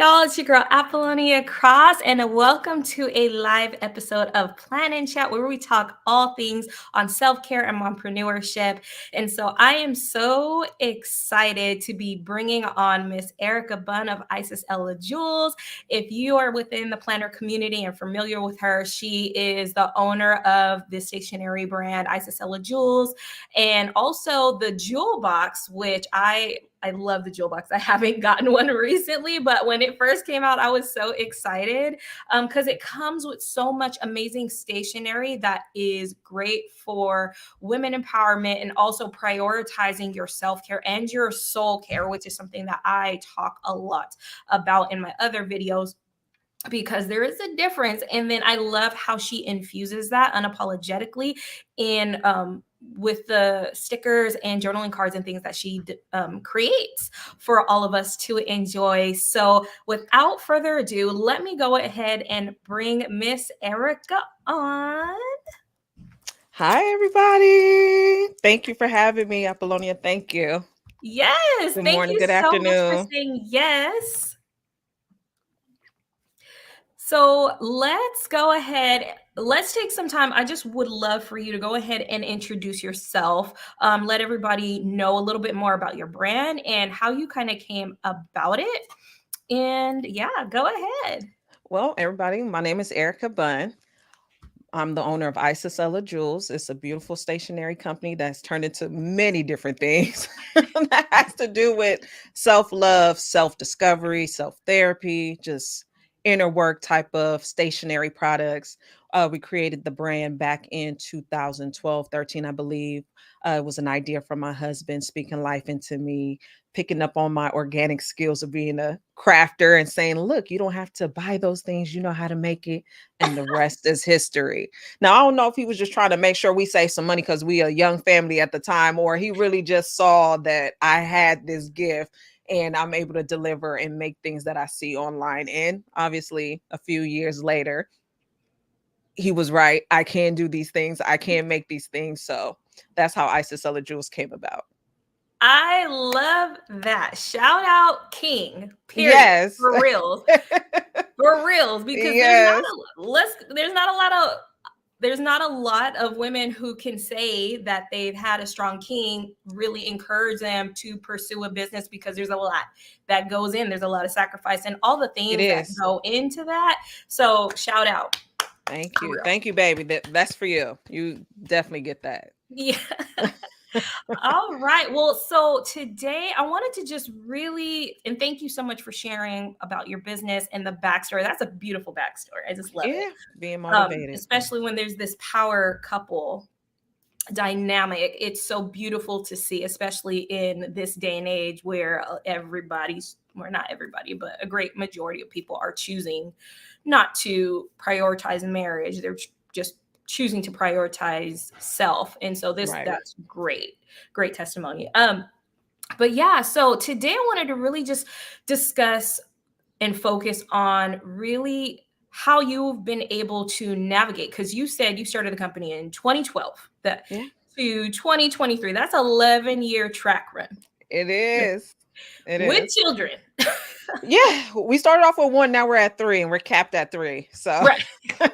Y'all, it's your girl Apollonia Cross, and welcome to a live episode of Plan and Chat where we talk all things on self-care and mompreneurship. And so I am so excited to be bringing on Miss Erica Bunn of Isis Ella Jewels. If you are within the planner community and familiar with her, she is the owner of the stationery brand Isis Ella Jewels, and also the Jewel Box, which I love the jewel box. I haven't gotten one recently, but when it first came out, I was so excited because it comes with so much amazing stationery that is great for women empowerment and also prioritizing your self-care and your soul care, which is something that I talk a lot about in my other videos, because there is a difference. And then I love how she infuses that unapologetically in with the stickers and journaling cards and things that she creates for all of us to enjoy. So without further ado, let me go ahead and bring Miss Erica on. Hi, everybody. Thank you for having me, Apollonia. Thank you. Yes, Good thank morning, you good so much for afternoon. saying yes. So let's go ahead. Let's take some time. I just would love for you to go ahead and introduce yourself. Let everybody know a little bit more about your brand and how you kind of came about it. And yeah, go ahead. Well, everybody, my name is Erica Bunn. I'm the owner of Isis Ella Jewels. It's a beautiful stationery company that's turned into many different things that has to do with self-love, self-discovery, self-therapy, just inner work type of stationery products. We created the brand back in 2012, 13, I believe. It was an idea from my husband speaking life into me, picking up on my organic skills of being a crafter and saying, look, you don't have to buy those things. You know how to make it. And the rest is history. Now, I don't know if he was just trying to make sure we save some money because we a young family at the time, or he really just saw that I had this gift and I'm able to deliver and make things that I see online. And obviously, a few years later, he was right. I can do these things. I can make these things. So that's how Isis Ella Jewels came about. I love that. Shout out King, period. Yes. For reals. For reals. Because Yes. there's not a lot of women who can say that they've had a strong king really encourage them to pursue a business, because there's a lot that goes in. There's a lot of sacrifice and all the It things that is. go into that. So shout out. Thank For you. real. Thank you, baby. That's for you. You definitely get that. Yeah. All right. Well, so today I wanted to just really, and thank you so much for sharing about your business and the backstory. That's a beautiful backstory. I just love it. Yeah, being motivated. Especially when there's this power couple dynamic. It's so beautiful to see, especially in this day and age where not everybody, but a great majority of people are choosing not to prioritize marriage. They're just choosing to prioritize self. And so Right. that's great testimony. But yeah, so today I wanted to really just discuss and focus on really how you've been able to navigate, because you said you started the company in 2012 Yeah, to 2023. That's 11-year track run it is. It with is. children. Yeah, we started off with one. Now we're at three, and we're capped at three. So, Right.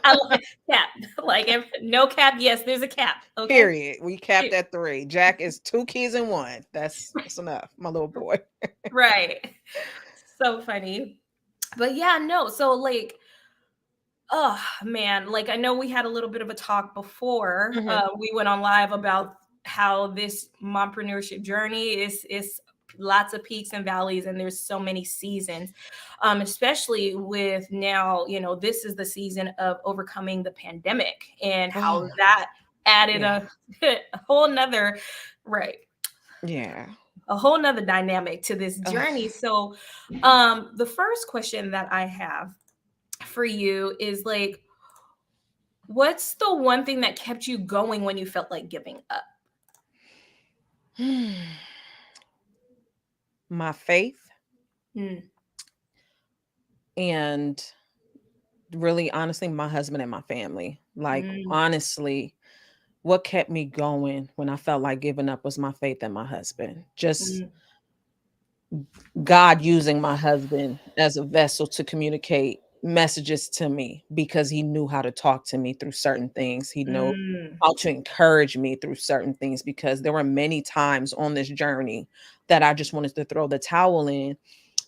I love cap. Like, if no cap, yes, there's a cap. Okay. period. We capped at three. Jack is 2 kids in one. That's enough, my little boy. Right. So funny. But yeah, no. So like, oh man, like I know we had a little bit of a talk before Mhm. we went on live about how this mompreneurship journey is lots of peaks and valleys, and there's so many seasons, especially with now, this is the season of overcoming the pandemic and how Oh, that added yeah, a whole nother, right, yeah. a whole nother dynamic to this Ugh. journey. So the first question that I have for you is like, what's the one thing that kept you going when you felt like giving up? My faith Mm, and really, honestly, my husband and my family. Like, mm, honestly, what kept me going when I felt like giving up was my faith and my husband. Just mm, God using my husband as a vessel to communicate messages to me because he knew how to talk to me through certain things. He knew Mm, how to encourage me through certain things because there were many times on this journey that I just wanted to throw the towel in,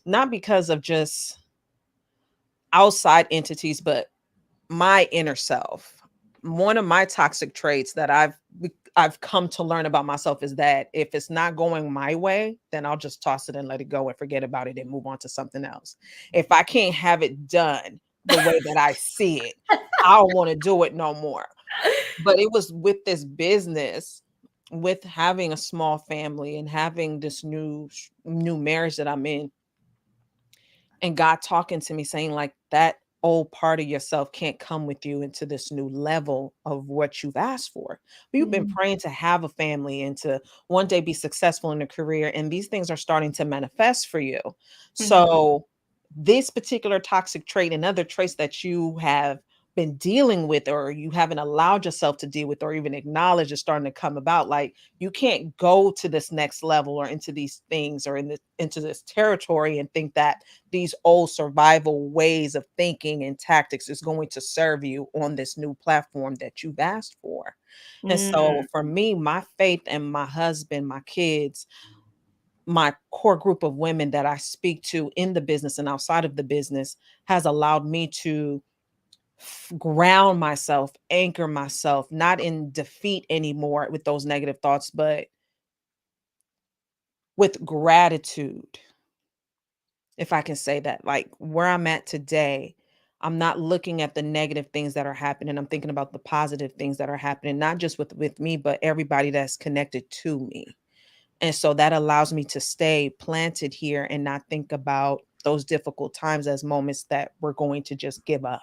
not because of just outside entities, but my inner self. One of my toxic traits that I've come to learn about myself is that if it's not going my way, then I'll just toss it and let it go and forget about it and move on to something else. If I can't have it done the way that I see it, I don't want to do it no more. But it was with this business, with having a small family and having this new marriage that I'm in, and God talking to me saying like that old part of yourself can't come with you into this new level of what you've asked for. You've been mm, praying to have a family and to one day be successful in a career, and these things are starting to manifest for you. mhm, So this particular toxic trait and other traits that you have been dealing with or you haven't allowed yourself to deal with or even acknowledge is starting to come about. Like you can't go to this next level or into these things or into this territory and think that these old survival ways of thinking and tactics is going to serve you on this new platform that you've asked for. And so mm, for me, my faith and my husband, my kids, my core group of women that I speak to in the business and outside of the business has allowed me to ground myself, anchor myself, not in defeat anymore with those negative thoughts, but with gratitude, if I can say that. Like where I'm at today, I'm not looking at the negative things that are happening. I'm thinking about the positive things that are happening, not just with me, but everybody that's connected to me. And so that allows me to stay planted here and not think about those difficult times as moments that we're going to just give up.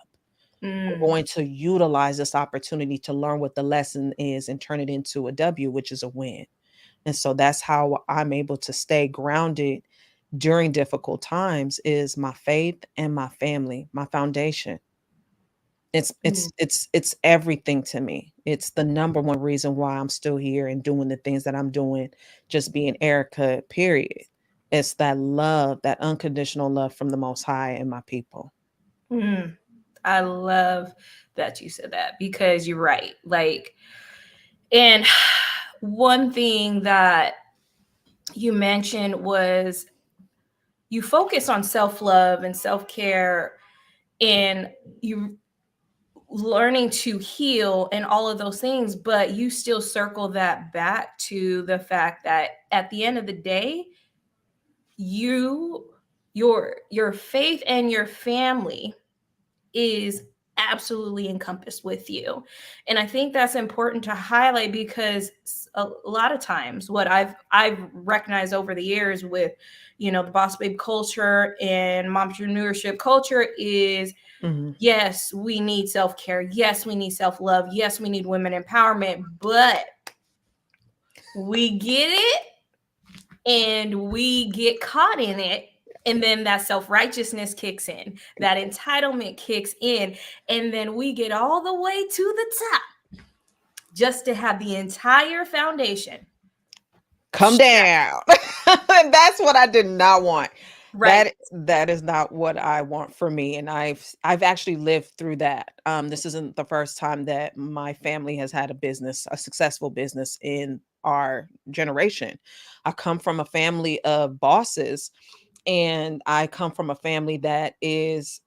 We're mm, going to utilize this opportunity to learn what the lesson is and turn it into a W, which is a win. And so that's how I'm able to stay grounded during difficult times is my faith and my family, my foundation. It's mm, it's it's it's everything to me. It's the number one reason why I'm still here and doing the things that I'm doing, just being Erica, period. It's that love, that unconditional love from the most high and my people. mm. I love that you said that because you're right. Like, and one thing that you mentioned was you focus on self love and self care and you learning to heal and all of those things, but you still circle that back to the fact that at the end of the day, you your faith and your family is absolutely encompassed with you. And I think that's important to highlight because a lot of times what I've recognized over the years with the boss babe culture and mompreneurship culture is Mhm. yes, we need self-care, yes, we need self-love, yes, we need women empowerment, but we get it and we get caught in it, and then that self-righteousness kicks in, that entitlement kicks in, and then we get all the way to the top just to have the entire foundation Come shattered. down. That's what I did not want. Right. That is not what I want for me, and I've actually lived through that. This isn't the first time that my family has had a business, a successful business in our generation. I come from a family of bosses, and I come from a family that is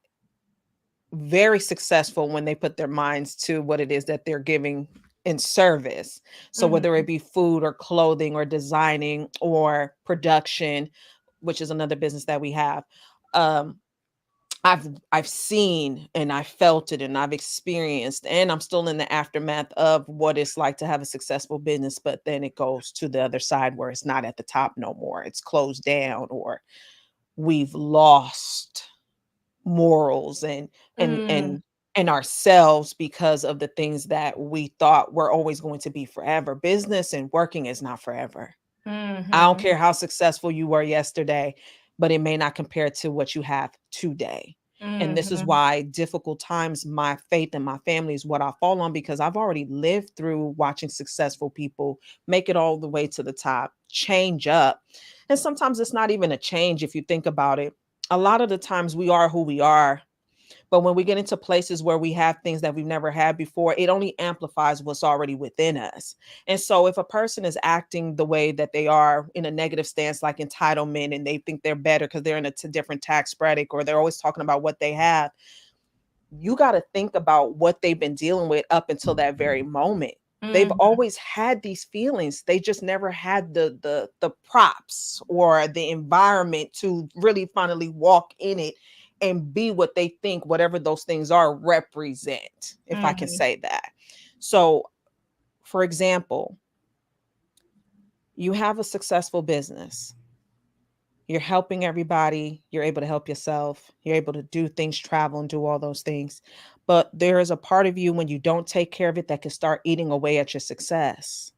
very successful when they put their minds to what it is that they're giving in service. So whether Mm-hmm. it be food or clothing or designing or production, which is another business that we have, um, I've seen and I felt it and I've experienced, and I'm still in the aftermath of what it's like to have a successful business, but then it goes to the other side where it's not at the top no more. It's closed down, or we've lost morals and Mm, and and ourselves because of the things that we thought were always going to be forever. Business and working is not forever. I don't mm-hmm. care how successful you were yesterday, but it may not compare to what you have today. And this is Mhm. why difficult times, my faith and my family is what I fall on, because I've already lived through watching successful people make it all the way to the top, change up. And sometimes it's not even a change if you think about it. A lot of the times we are who we are, but when we get into places where we have things that we've never had before, it only amplifies what's already within us. And so if a person is acting the way that they are in a negative stance, like entitlement, and they think they're better because they're in a different tax bracket, or they're always talking about what they have, you got to think about what they've been dealing with up until that very moment. They've Mhm. always had these feelings. They just never had the props or the environment to really finally walk in it and be what they think whatever those things are represent, if I can Mhm. say that. So, for example, you have a successful business. You're helping everybody, you're able to help yourself, you're able to do things, travel and do all those things. But there is a part of you when you don't take care of it that can start eating away at your success.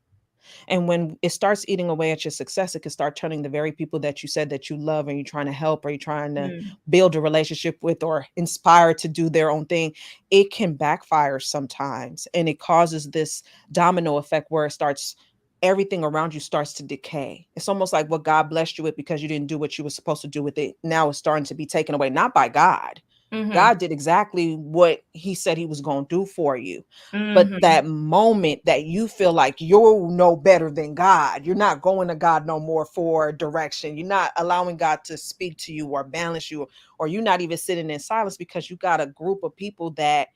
And when it starts eating away at your success, it can start turning the very people that you said that you love and you're trying to help, or you're trying to Mm. build a relationship with or inspire to do their own thing. It can backfire sometimes. And it causes this domino effect where it starts, everything around you starts to decay. It's almost like what God blessed you with, because you didn't do what you were supposed to do with it, now it's starting to be taken away, not by God. Mhm. God did exactly what he said he was going to do for you. But Mhm. that moment that you feel like you know better than God, you're not going to God no more for direction. You're not allowing God to speak to you or balance you, or you're not even sitting in silence because you got a group of people that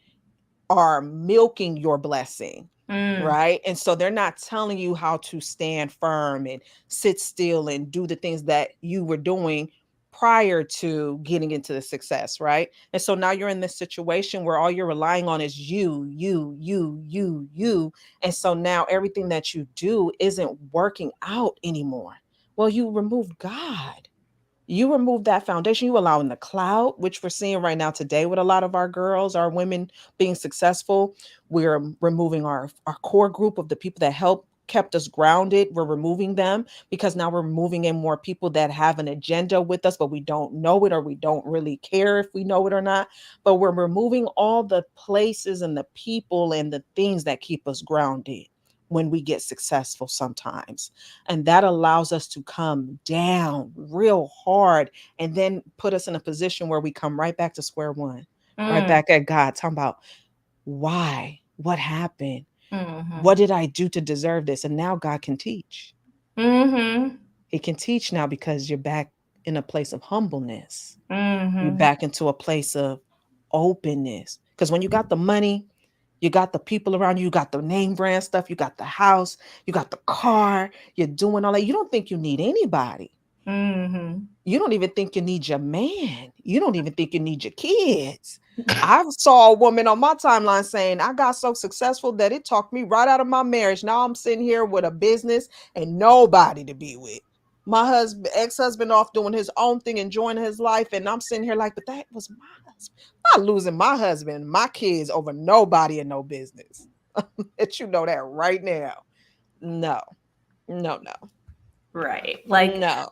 are milking your blessing. Mm. Right. And so they're not telling you how to stand firm and sit still and do the things that you were doing prior to getting into the success. Right. And so now you're in this situation where all you're relying on is you. And so now everything that you do isn't working out anymore. Well, you remove God, you remove that foundation, you allow in the cloud, which we're seeing right now today with a lot of our girls, our women being successful. We're removing our core group of the people that help kept us grounded. We're removing them because now we're moving in more people that have an agenda with us, but we don't know it, or we don't really care if we know it or not. But we're removing all the places and the people and the things that keep us grounded when we get successful sometimes. And that allows us to come down real hard and then put us in a position where we come right back to square one, right Mm. back at God, talking about why, what happened, Mhm. what did I do to deserve this? And now God can teach. Mhm. He can teach now because you're back in a place of humbleness. You're Mhm. back into a place of openness. Because when you got the money, you got the people around you, you got the name brand stuff, you got the house, you got the car, you're doing all that. You don't think you need anybody. Mhm. You don't even think you need your man. You don't even think you need your kids. I saw a woman on my timeline saying, I got so successful that it talked me right out of my marriage. Now I'm sitting here with a business and nobody to be with. My husband, ex-husband, off doing his own thing, enjoying his life. And I'm sitting here like, but that was my husband. I'm not losing my husband, my kids over nobody and no business. Let you know that right now. No, no, Right. Like, no.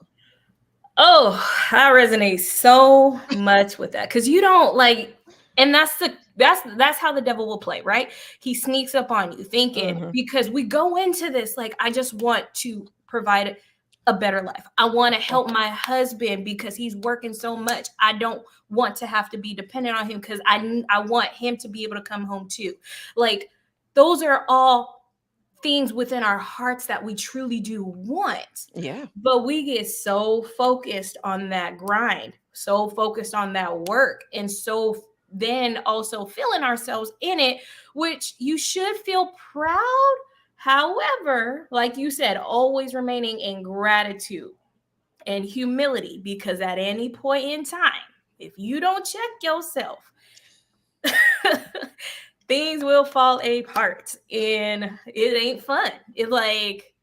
oh, I resonate so much with that because you don't like, and that's how the devil will play, right? He sneaks up on you, thinking Hmm. because we go into this like, I just want to provide a better life. I want to help my husband because he's working so much. I don't want to have to be dependent on him because I want him to be able to come home too. Like, those are all things within our hearts that we truly do want. Yeah. But we get so focused on that grind, so focused on that work, and so then also feeling ourselves in it, which you should feel proud. However, like you said, always remaining in gratitude and humility, because at any point in time, if you don't check yourself, things will fall apart and it ain't fun. It like,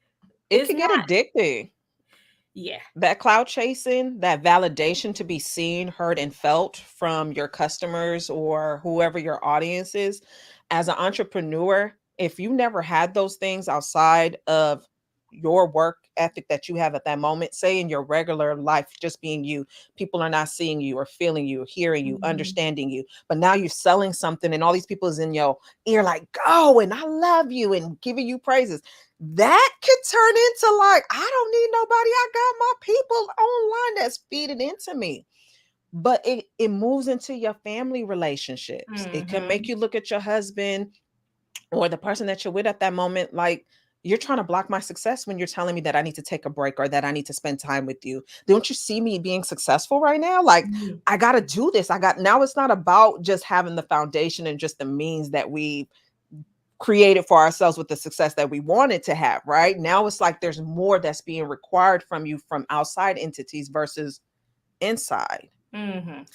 It it's could get not. addicting. Yeah. That cloud chasing, that validation to be seen, heard, and felt from your customers or whoever your audience is. As an entrepreneur, if you never had those things outside of your work ethic that you have at that moment, say in your regular life, just being you, people are not seeing you or feeling you or hearing you, Mhm. understanding you, but now you're selling something and all these people is in your ear like, go, and I love you, and giving you praises. That could turn into like, I don't need nobody, I got my people online that's feeding into me. But it moves into your family relationships. It can make Mhm. you look at your husband or the person that you're with at that moment like, you're trying to block my success when you're telling me that I need to take a break or that I need to spend time with you. Don't you see me being successful right now? Like, Mhm. I got to do this. I got, now it's not about just having the foundation and just the means that we created for ourselves with the success that we wanted to have. Right now it's like there's more that's being required from you from outside entities versus inside. Mhm.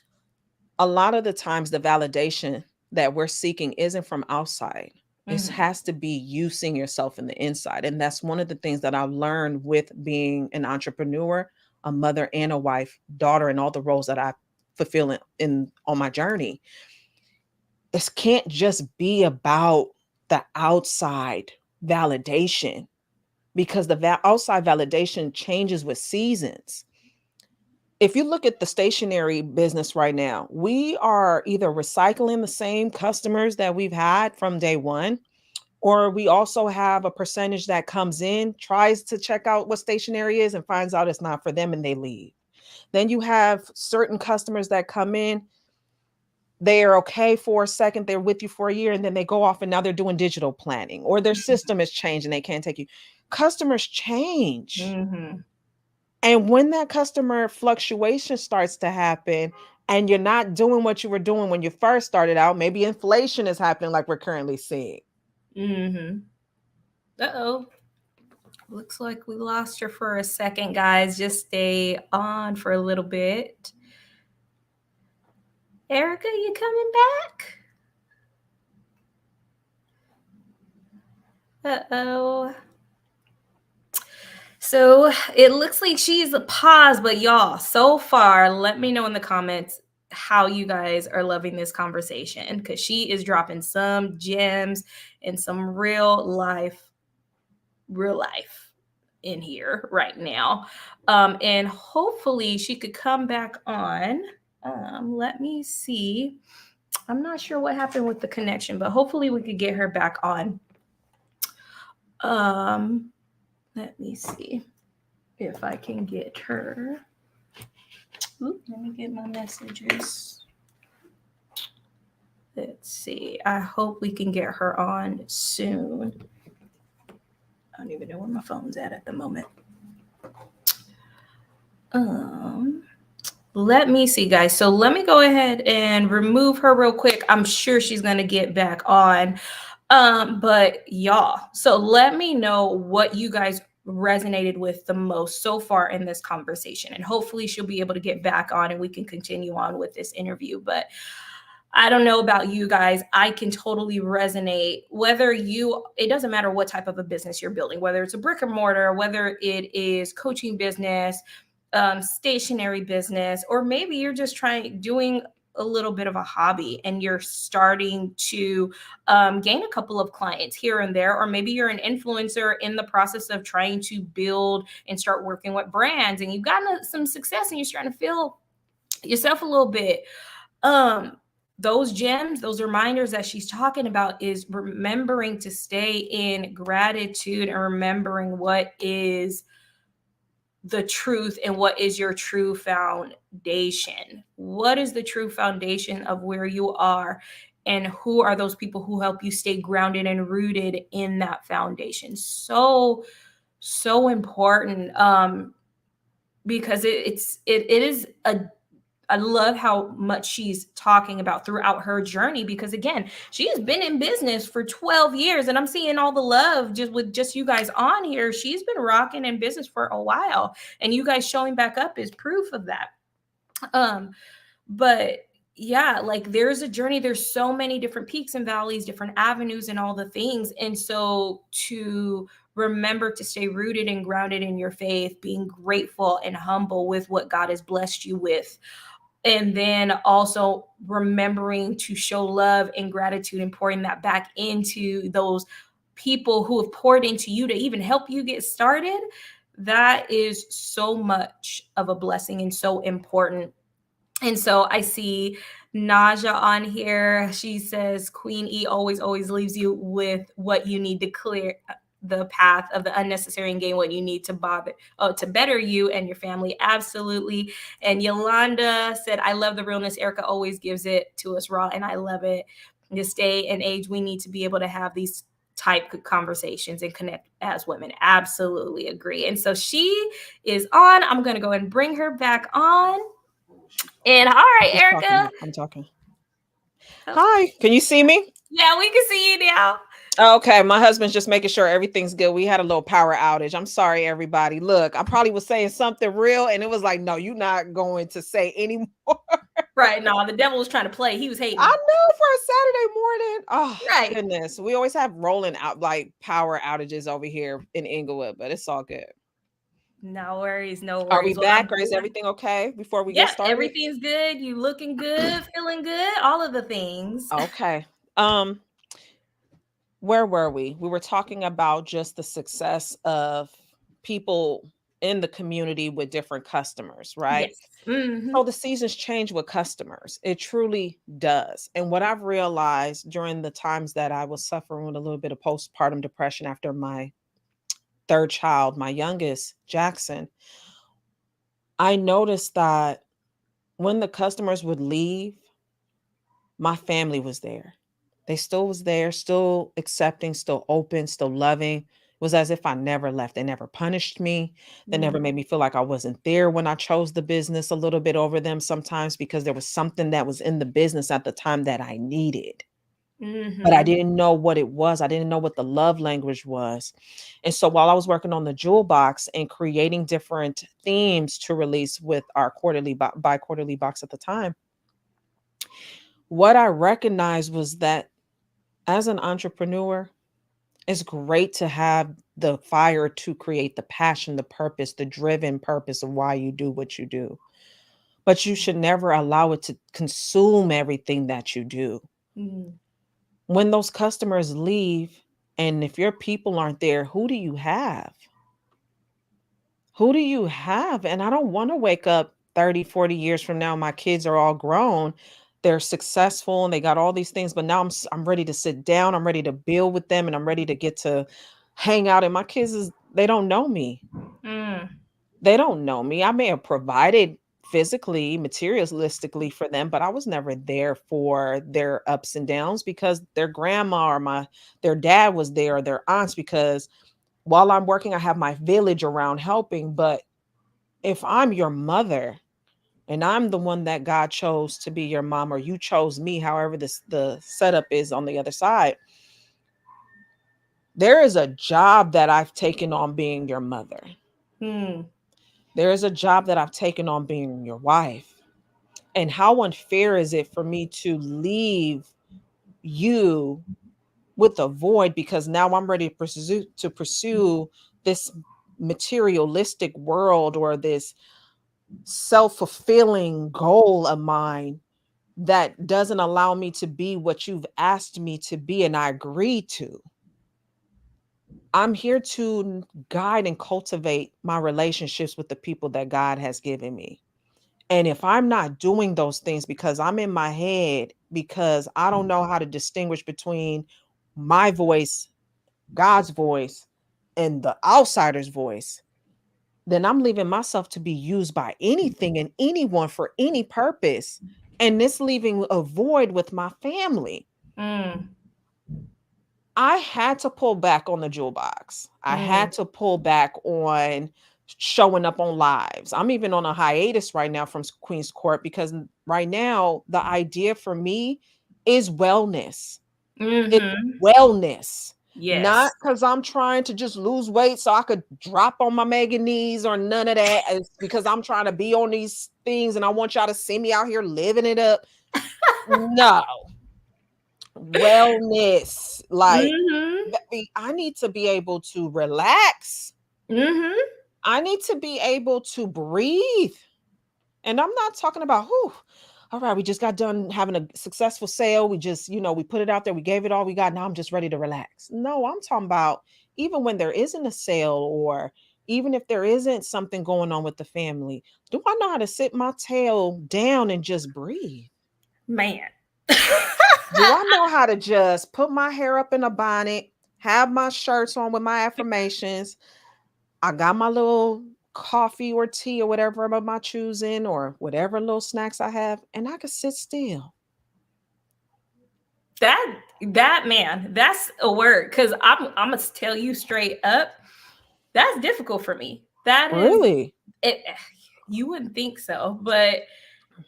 A lot of the times the validation that we're seeking isn't from outside. It Mhm. has to be you seeing yourself in the inside. And that's one of the things that I've learned with being an entrepreneur, a mother and a wife, daughter, and all the roles that I fulfill in on my journey. It can't just be about the outside validation, because the outside validation changes with seasons. If you look at the stationery business right now, we are either recycling the same customers that we've had from day one, or we also have a percentage that comes in, tries to check out what stationery is, and finds out it's not for them and they leave. Then you have certain customers that come in, they are okay for a second, they're with you for a year, and then they go off and now they're doing digital planning, or their system has changed and they can't take you. Customers change. Mhm. And when that customer fluctuation starts to happen and you're not doing what you were doing when you first started out, maybe inflation is happening like we're currently seeing. Mhm. Uh-oh. Looks like we lost her for a second, guys. Just stay on for a little bit. Erica, you coming back? Uh-oh. So it looks like she's a pause, but y'all, so far, let me know in the comments how you guys are loving this conversation, because she is dropping some gems and some real life in here right now. And hopefully she could come back on. Let me see. I'm not sure what happened with the connection, but hopefully we could get her back on. Um, Let me see if I can get her. Oop, let me get my messages. Let's see. I hope we can get her on soon. I don't even know where my phone's at the moment. Um, Let me see, guys. So let me go ahead and remove her real quick. I'm sure she's gonna get back on. But y'all, so let me know what you guys resonated with the most so far in this conversation. And hopefully she'll be able to get back on and we can continue on with this interview. But I don't know about you guys. I can totally resonate. It doesn't matter what type of a business you're building, whether it's a brick and mortar, whether it is coaching business, stationary business, or maybe you're just doing a little bit of a hobby and you're starting to gain a couple of clients here and there, or maybe you're an influencer in the process of trying to build and start working with brands and you've gotten some success and you're starting to feel yourself a little bit. um those gems, those reminders that she's talking about is remembering to stay in gratitude and remembering what is the truth and what is your true foundation. What is the true foundation of where you are, and who are those people who help you stay grounded and rooted in that foundation? So important. Because it is a I love how much she's talking about throughout her journey, because again, she has been in business for 12 years and I'm seeing all the love just with just you guys on here. She's been rocking in business for a while and you guys showing back up is proof of that. Um but yeah, like there's a journey, there's so many different peaks and valleys, different avenues and all the things. And so to remember to stay rooted and grounded in your faith, being grateful and humble with what God has blessed you with, and then also remembering to show love and gratitude and pouring that back into those people who have poured into you to even help you get started, that is so much of a blessing and so important. And so I see Naja on here. She says Queen E always leaves you with what you need to clear the path of the unnecessary and gain what you need to to better you and your family. Absolutely. And Yolanda said, I love the realness. Erica always gives it to us raw, and I love it. In this day and age, we need to be able to have these type of conversations and connect as women. Absolutely agree. And so she is on. I'm going to go and bring her back on. And all right, She's talking. Erica. I'm talking. Oh, Hi, can you see me? yeah, we can see you now. Okay, my husband's just making sure everything's good. We had a little power outage. I'm sorry, everybody. Look, I probably was saying something real, and it was like, no, you're not going to say anymore. Right. No, the devil was trying to play. He was hating. I know, for a Saturday morning. Oh Right. goodness, we always have rolling out like power outages over here in Inglewood, but it's all good. No worries. No Are we worries. Well, I'm back, or is glad. everything okay before we get Yeah, started? everything's good. You looking good, feeling good, all of the things. Okay. Um, where were we? We were talking about just the success of people in the community with different customers, right? Yes. Mm-hmm. So the seasons change with customers. It truly does. And what I've realized during the times that I was suffering with a little bit of postpartum depression after my third child, my youngest, Jackson, I noticed that when the customers would leave, my family was there. They still was there, still accepting, still open, still loving. It was as if I never left. They never punished me. They never made me feel like I wasn't there when I chose the business a little bit over them sometimes because there was something that was in the business at the time that I needed. But I Mm-hmm. didn't know what it was. I didn't know what the love language was. And so while I was working on the jewel box and creating different themes to release with our bi-quarterly box at the time, what I recognized was that as an entrepreneur, it's great to have the fire to create the passion, the purpose, the driven purpose of why you do what you do. But you should never allow it to consume everything that you do. Mm-hmm. When those customers leave, and if your people aren't there, who do you have? Who do you have? And I don't want to wake up 30, 40 years from now. My kids are all grown. They're successful and they got all these things, but now I'm ready to sit down. I'm ready to build with them and I'm ready to get to hang out. And my kids they don't know me. Mm. They don't know me. I may have provided physically, materialistically for them, but I was never there for their ups and downs because their grandma or their dad was there or their aunts because while I'm working, I have my village around helping. But if I'm your mother and I'm the one that God chose to be your mom, or you chose me, however the setup is on the other side, there is a job that I've taken on being your mother. Mm. There is a job that I've taken on being your wife. And how unfair is it for me to leave you with a void because now I'm ready to pursue this materialistic world or this self-fulfilling goal of mine that doesn't allow me to be what you've asked me to be and I agree to. I'm here to guide and cultivate my relationships with the people that God has given me. And if I'm not doing those things because I'm in my head, because I don't know how to distinguish between my voice, God's voice, and the outsider's voice, then I'm leaving myself to be used by anything and anyone for any purpose. And this leaving a void with my family. Mm. I had to pull back on the jewel box. I Mm. had to pull back on showing up on lives. I'm even on a hiatus right now from Queen's Court because right now the idea for me is wellness. It's Mm-hmm. wellness. Not Yes. because I'm trying to just lose weight so I could drop on my mega knees or none of that. It's because I'm trying to be on these things and I want y'all to see me out here living it up. No, wellness. Like, Mm-hmm. I need to be able to relax. Mm-hmm. I need to be able to breathe. And I'm not talking about who. all right, we just got done having a successful sale. We just, we put it out there. We gave it all we got. Now I'm just ready to relax. No, I'm talking about even when there isn't a sale or even if there isn't something going on with the family, do I know how to sit my tail down and just breathe? Man. Do I know how to just put my hair up in a bonnet, have my shirts on with my affirmations? I got my little coffee or tea or whatever of my choosing or whatever little snacks I have, and I could sit still. That man, that's a word. Cause I'm gonna tell you straight up, that's difficult for me. That is Really? it. You wouldn't think so, but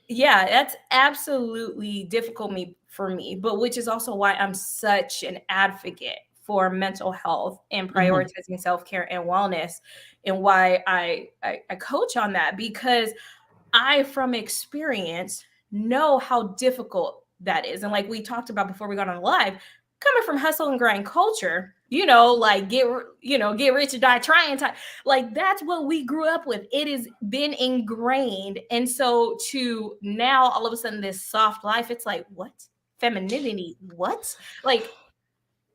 yeah, that's absolutely difficult for me, but which is also why I'm such an advocate for mental health and Hmm. prioritizing self-care and wellness, and why I coach on that, because I, from experience, know how difficult that is. And like we talked about before we got on live, coming from hustle and grind culture, like get rich or die trying time. Like that's what we grew up with. It has been ingrained. And so to now all of a sudden this soft life, it's like, what? Femininity, what? Like,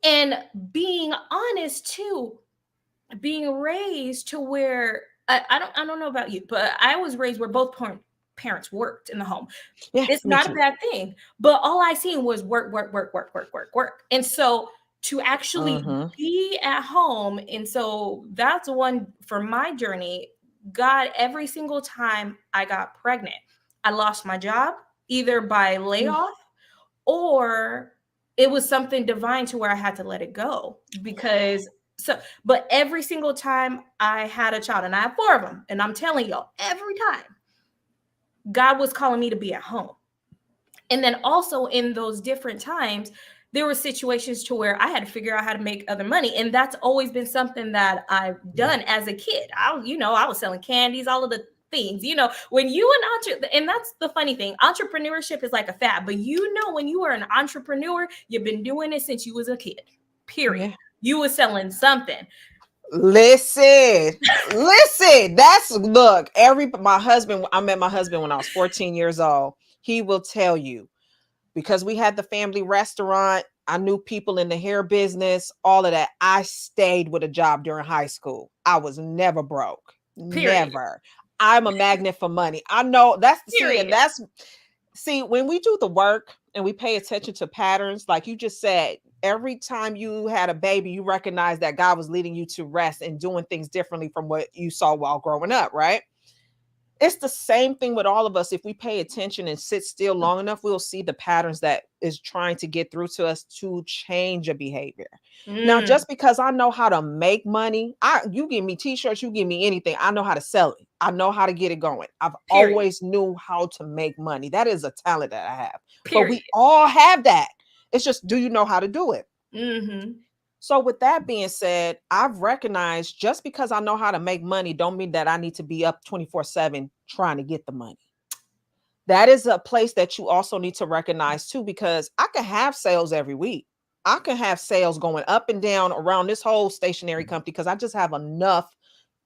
and being honest too, being raised to where I don't know about you, but I was raised where both parents worked in the home. Yeah, It's me not a too. bad thing, but all I seen was work, work, work, work, work, work, work. And so to actually Hmm. be at home, and so that's one for my journey. God, every single time I got pregnant, I lost my job either by layoff or it was something divine to where I had to let it go because so but every single time I had a child, and I have four of them, and I'm telling y'all, every time God was calling me to be at home. And then also in those different times, there were situations to where I had to figure out how to make other money. And that's always been something that I've done as a kid. I was selling candies, all of the things, when you and that's the funny thing. Entrepreneurship is like a fad, but when you are an entrepreneur, you've been doing it since you was a kid, period. Yeah. You were selling something. Listen, listen. That's look. My husband. I met my husband when I was 14 years old. He will tell you because we had the family restaurant. I knew people in the hair business, all of that. I stayed with a job during high school. I was never broke. Period. Never. I'm a magnet for money. I know that's Period. when we do the work and we pay attention to patterns, like you just said, every time you had a baby, you recognize that God was leading you to rest and doing things differently from what you saw while growing up, right? It's the same thing with all of us. If we pay attention and sit still long enough, we'll see the patterns that is trying to get through to us to change a behavior. Now, Mm, just because I know how to make money, you give me t-shirts, you give me anything, I know how to sell it. I know how to get it going. I've period. always knew how to make money. That is a talent that I have. But we Period. all have that. It's just, do you know how to do it? Mm-hmm. So with that being said, I've recognized just because I know how to make money don't mean that I need to be up 24/7 trying to get the money. That is a place that you also need to recognize too, because I can have sales every week. I can have sales going up and down around this whole stationery company because I just have enough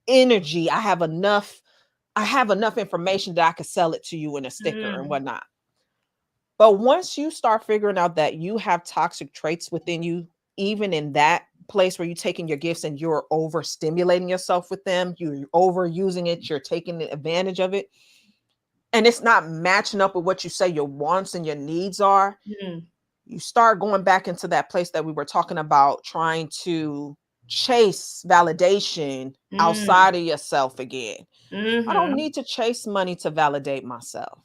energy. I have enough information that I could sell it to you in a sticker and Mm, whatnot. But once you start figuring out that you have toxic traits within you, even in that place where you're taking your gifts and you're overstimulating yourself with them, you're overusing it, you're taking advantage of it, and it's not matching up with what you say your wants and your needs are, mm, you start going back into that place that we were talking about, trying to chase validation mm, outside of yourself again. I don't mm-hmm. need to chase money to validate myself.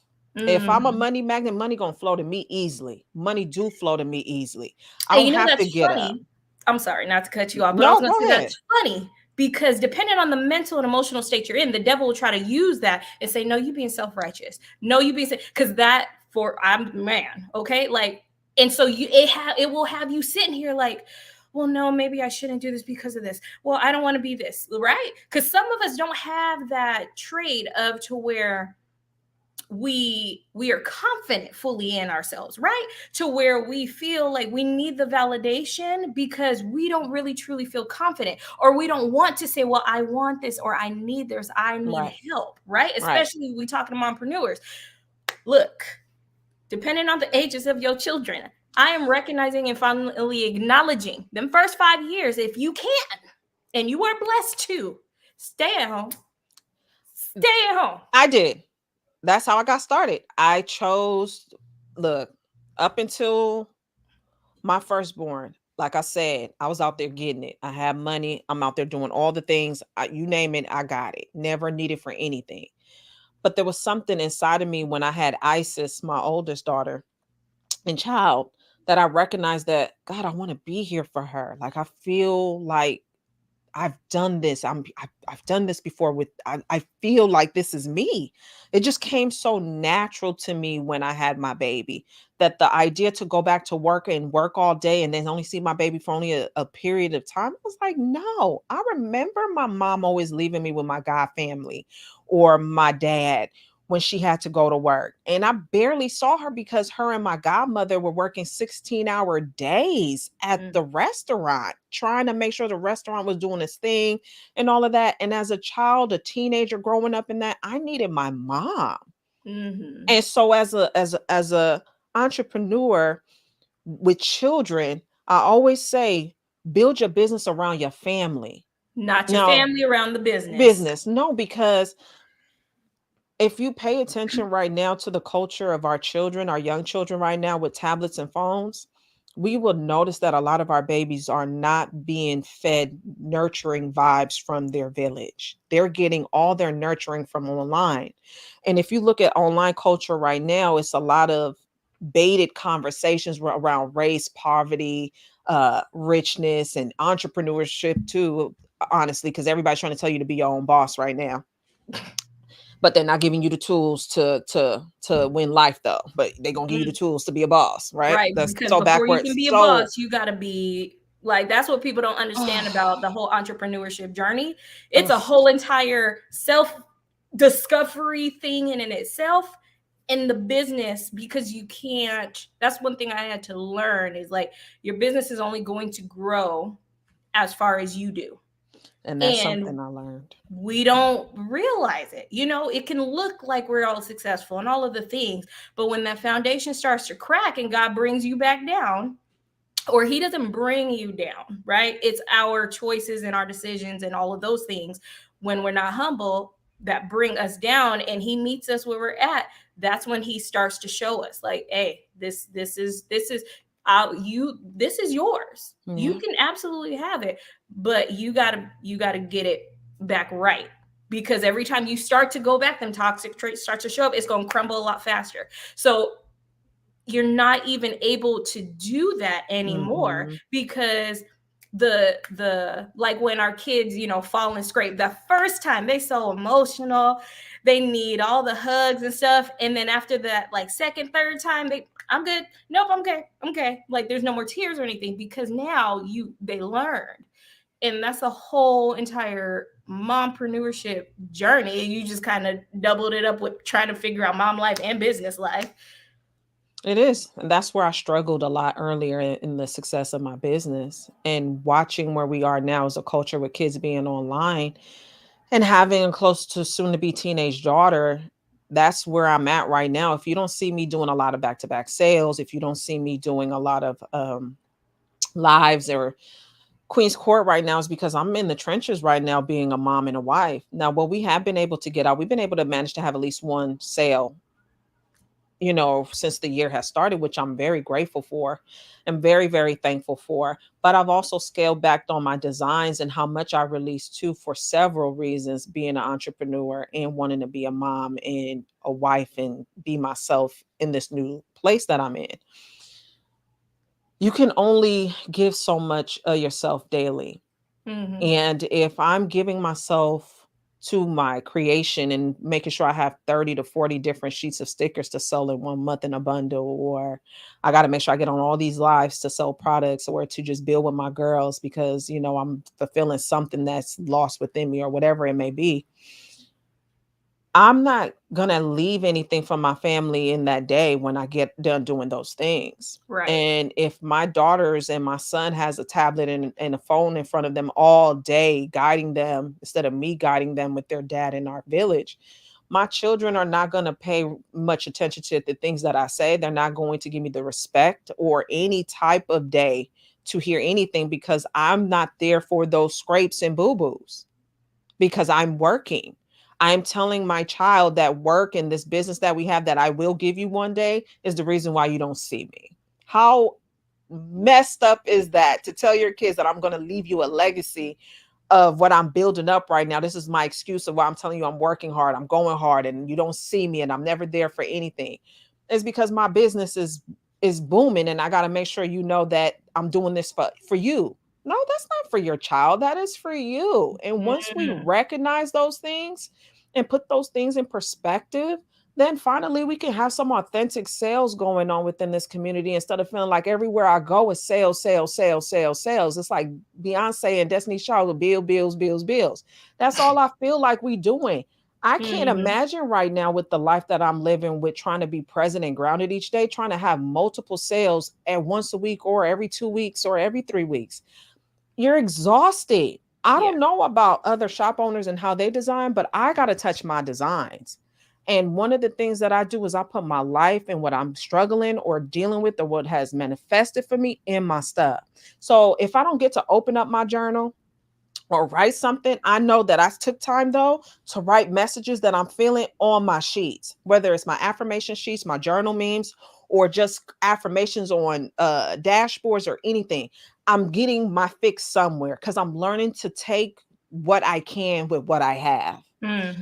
If I'm a Mhm. money magnet, money gonna flow to me easily. Money do flow to me easily. I And don't have to that's get up. funny. I'm sorry not to cut you off, but I was No, gonna go say ahead. that's funny because depending on the mental and emotional state you're in, the devil will try to use that and say, "No, you being self-righteous. No, you being because that for I'm man, okay? Like, and so it will have you sitting here like, well, no, maybe I shouldn't do this because of this. Well, I don't want to be this, right? Because some of us don't have that trait of to where we are confident fully in ourselves, right, to where we feel like we need the validation because we don't really truly feel confident, or we don't want to say, well, I want this, or I need this, I need Right, help, right? right. Especially we talking to mompreneurs. Look, depending on the ages of your children. I am recognizing and finally acknowledging them first 5 years. If you can, and you are blessed to, stay at home. Stay at home. I did. That's how I got started. I chose, look, up until my firstborn, like I said, I was out there getting it. I have money. I'm out there doing all the things. You name it, I got it. Never needed for anything. But there was something inside of me when I had Isis, my oldest daughter and child, that I recognized that, God, I want to be here for her. Like, I feel like I've done this. I've done this before with I feel like this is me. It just came so natural to me when I had my baby, that the idea to go back to work and work all day and then only see my baby for only a period of time, I was like, no. I remember my mom always leaving me with my god family or my dad when she had to go to work. And I barely saw her because her and my godmother were working 16-hour days at Mm, the restaurant, trying to make sure the restaurant was doing its thing and all of that. And as a child, a teenager growing up in that, I needed my mom. mm-hmm. And so as a entrepreneur with children, I always say, build your business around your family. Not your Now, family around the business. business, no, because if you pay attention right now to the culture of our children, our young children right now with tablets and phones, we will notice that a lot of our babies are not being fed nurturing vibes from their village. They're getting all their nurturing from online. And if you look at online culture right now, it's a lot of baited conversations around race, poverty, richness, and entrepreneurship too, honestly, because everybody's trying to tell you to be your own boss right now, but they're not giving you the tools to win life though, but they're gonna give you the Mm, tools to be a boss, right? right, That's because so before you can backwards. be a So boss, you got to be like, that's what people don't understand about the whole entrepreneurship journey. It's a whole entire self discovery thing in itself, in the business, because you can't, that's one thing I had to learn, is like, your business is only going to grow as far as you do. and that's And something I learned. we don't realize it. It can look like we're all successful and all of the things, but when that foundation starts to crack and God brings you back down, or he doesn't bring you down, right? It's our choices and our decisions and all of those things, when we're not humble, that bring us down, and he meets us where we're at. That's when he starts to show us, like, hey, this is you, this is yours. You Yeah, can absolutely have it, but you gotta get it back right, because every time you start to go back, them toxic traits start to show up, it's going to crumble a lot faster. So you're not even able to do that anymore, mm-hmm. because the like, when our kids, fall and scrape the first time, they so emotional, they need all the hugs and stuff, and then after that, like, second, third time, I'm good, nope, I'm okay, like, there's no more tears or anything, because now they learned. And that's a whole entire mompreneurship journey. You just kind of doubled it up with trying to figure out mom life and business life. It is. And that's where I struggled a lot earlier in the success of my business, and watching where we are now as a culture with kids being online and having a close to soon to be teenage daughter. That's where I'm at right now. If you don't see me doing a lot of back to back sales, if you don't see me doing a lot of lives or Queen's Court right now, is because I'm in the trenches right now being a mom and a wife. Now, what we have been able to get out, we've been able to manage to have at least one sale, since the year has started, which I'm very grateful for and very, very thankful for. But I've also scaled back on my designs and how much I release too, for several reasons, being an entrepreneur and wanting to be a mom and a wife and be myself in this new place that I'm in. You can only give so much of yourself daily. Mm-hmm. And if I'm giving myself to my creation and making sure I have 30 to 40 different sheets of stickers to sell in 1 month in a bundle, or I got to make sure I get on all these lives to sell products, or to just build with my girls because, I'm fulfilling something that's lost within me or whatever it may be, I'm not gonna leave anything from my family in that day when I get done doing those things. Right. And if my daughters and my son has a tablet and a phone in front of them all day, guiding them instead of me guiding them with their dad in our village, My children are not going to pay much attention to the things that I say. They're not going to give me the respect or any type of day to hear anything because I'm not there for those scrapes and boo boos because I'm working. I'm telling my child that work and this business that we have that I will give you one day is the reason why you don't see me. How messed up is that to tell your kids that I'm going to leave you a legacy of what I'm building up right now? This is my excuse of why I'm telling you I'm working hard, I'm going hard, and you don't see me and I'm never there for anything. It's because my business is booming and I got to make sure you know that I'm doing this for you. No, that's not for your child. That is for you. And once we Mm. recognize those things and put those things in perspective, then finally we can have some authentic sales going on within this community instead of feeling like everywhere I go is sales, sales, sales, sales, sales. It's like Beyonce and Destiny's Child with bills, bills, bills. That's all I feel like we doing. I can't Mhm. imagine right now with the life that I'm living with trying to be present and grounded each day, trying to have multiple sales at once a week or every 2 weeks or every 3 weeks. You're exhausted. I Yeah. don't know about other shop owners and how they design, but I got to touch my designs. And one of the things that I do is I put my life and what I'm struggling or dealing with or what has manifested for me in my stuff. So if I don't get to open up my journal or write something, I know that I took time though to write messages that I'm feeling on my sheets, whether it's my affirmation sheets, my journal memes, or just affirmations on dashboards or anything. I'm getting my fix somewhere because I'm learning to take what I can with what I have.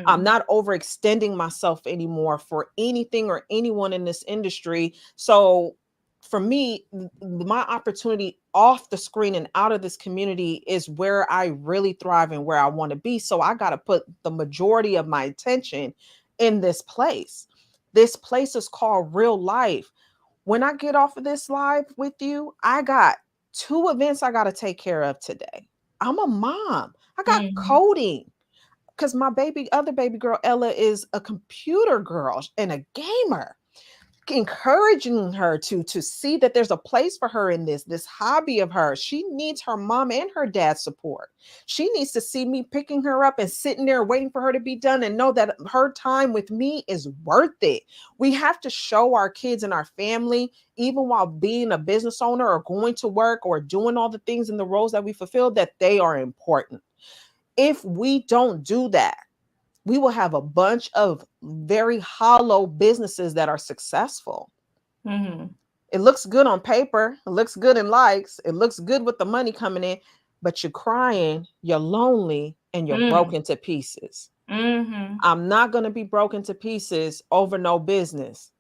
I'm Mhm. not overextending myself anymore for anything or anyone in this industry. So for me, my opportunity off the screen and out of this community is where I really thrive and where I want to be. So I got to put the majority of my attention in this place. This place is called real life. When I get off of this live with you, I got 2 events I got to take care of today. I'm a mom. I got Mhm. coding because my other baby girl, Ella, is a computer girl and a gamer, encouraging her to see that there's a place for her in this hobby of hers. She needs her mom and her dad's support. She needs to see me picking her up and sitting there waiting for her to be done and know that her time with me is worth it. We have to show our kids and our family, even while being a business owner or going to work or doing all the things in the roles that we fulfill, that they are important. If we don't do that, we will have a bunch of very hollow businesses that are successful. Mhm. It looks good on paper, it looks good in likes, it looks good with the money coming in, but you're crying, you're lonely, and you're Mm. broken to pieces. Mhm. I'm not going to be broken to pieces over no business.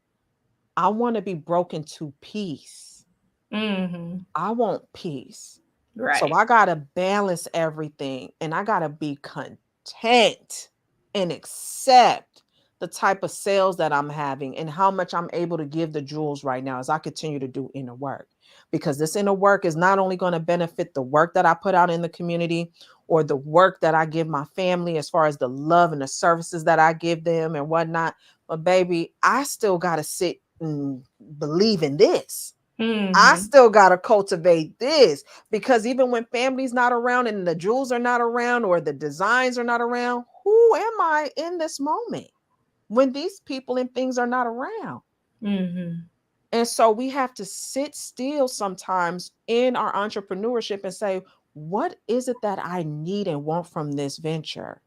I want to be broken to peace. Mhm. I want peace. So Right. I got to balance everything and I got to be content and accept the type of sales that I'm having and how much I'm able to give the jewels right now as I continue to do inner work. Because this inner work is not only going to benefit the work that I put out in the community or the work that I give my family as far as the love and the services that I give them and whatnot, but baby, I still got to sit and believe in this. I Mhm. still got to cultivate this because even when family's not around and the jewels are not around or the designs are not around, who am I in this moment when these people and things are not around? Mhm. And so we have to sit still sometimes in our entrepreneurship and say, what is it that I need and want from this venture?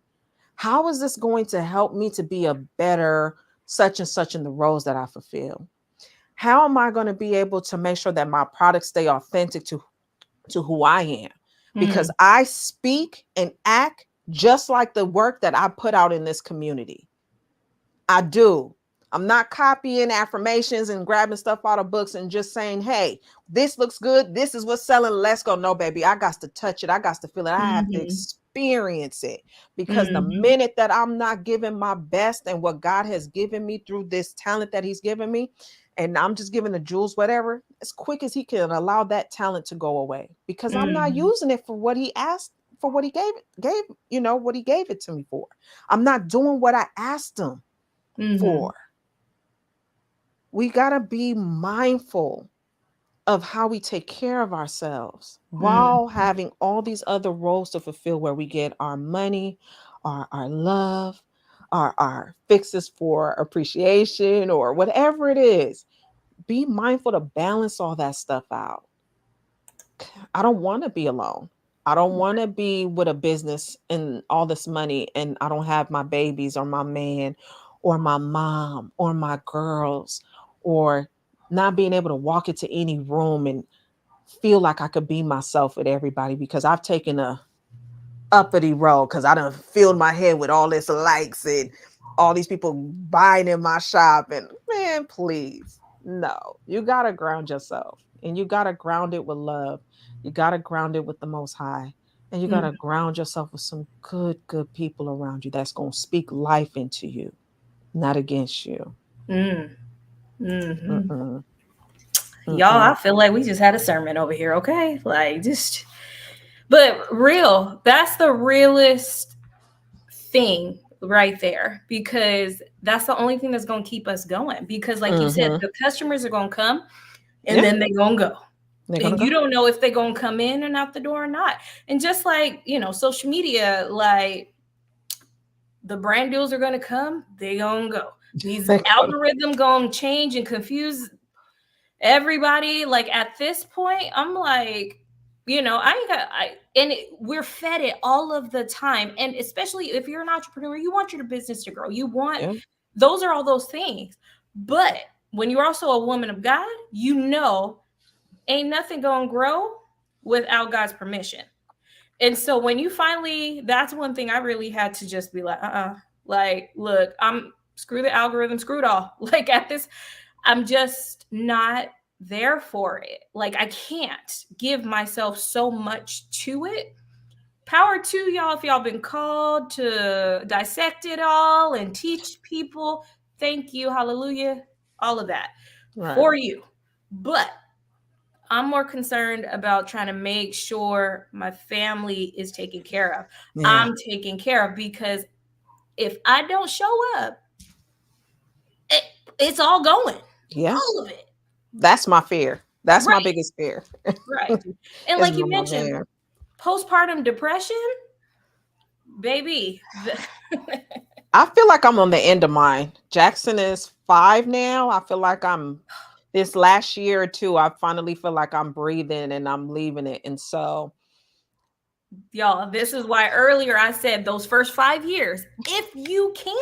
How is this going to help me to be a better such and such in the roles that I fulfill? How am I going to be able to make sure that my products stay authentic to who I am? Because Mm. I speak and act just like the work that I put out in this community. I do. I'm not copying affirmations and grabbing stuff out of books and just saying, hey, this looks good. This is what's selling. Let's go. No, baby, I got to touch it. I got to feel it. I have to Mhm. experience it because the Mhm. minute that I'm not giving my best and what God has given me through this talent that He's given me, and I'm just giving the jewels, whatever, as quick as He can allow that talent to go away because I'm not Mhm. using it for what He asked, for what He what He gave it to me for. I'm not doing what I asked Him Mhm. for. We got to be mindful of how we take care of ourselves while Mhm. having all these other roles to fulfill where we get our money, our love, our fixes for appreciation or whatever it is. Be mindful to balance all that stuff out. I don't want to be alone. I don't want to be with a business and all this money and I don't have my babies or my man or my mom or my girls or not being able to walk into any room and feel like I could be myself with everybody because I've taken a uppity road because I done filled my head with all this likes and all these people buying in my shop. And man, please, no, you got to ground yourself and you got to ground it with love. You got to ground it with the Most High. And you got Mm, to ground yourself with some good people around you that's going to speak life into you, not against you. mm, mhm. Mm-mm, Y'all, mm-mm, I feel like we just had a sermon over here, okay? Like, just, but real, that's the realest thing right there because that's the only thing that's going to keep us going. Because, like you said, mm-hmm. the customers are going to come and Yeah, then they're going to go. they're going to And you go. don't know if they're going to come in and out the door or not. And just like, social media, like the brand deals are going to come, they going to go. These They're gonna, algorithm going to change and confuse everybody. Like at this point, I'm like, I ain't got, we're fed it all of the time. And especially if you're an entrepreneur, you want your business to grow. You want, yeah, those are all those things. But when you're also a woman of God, ain't nothing going to grow without God's permission. And so when you finally, that's one thing I really had to just be like, like, look, I'm screw the algorithm, screw it all. Like at this, I'm just not there for it. Like I can't give myself so much to it. Power to y'all if y'all been called to dissect it all and teach people. Thank you, hallelujah, all of that right. for you. But I'm more concerned about trying to make sure my family is taken care of. Yeah, I'm taken care of because if I don't show up, it, it's all going, yeah. all of it. That's my fear. That's my Right, biggest fear. right. And Is like you my mentioned, man. postpartum depression, baby. I feel like I'm on the end of mine. Jackson is 5 now. I feel like I'm this last year or two, I finally feel like I'm breathing and I'm leaving it. And so, Y'all, this is why earlier I said those first 5 years, if you can,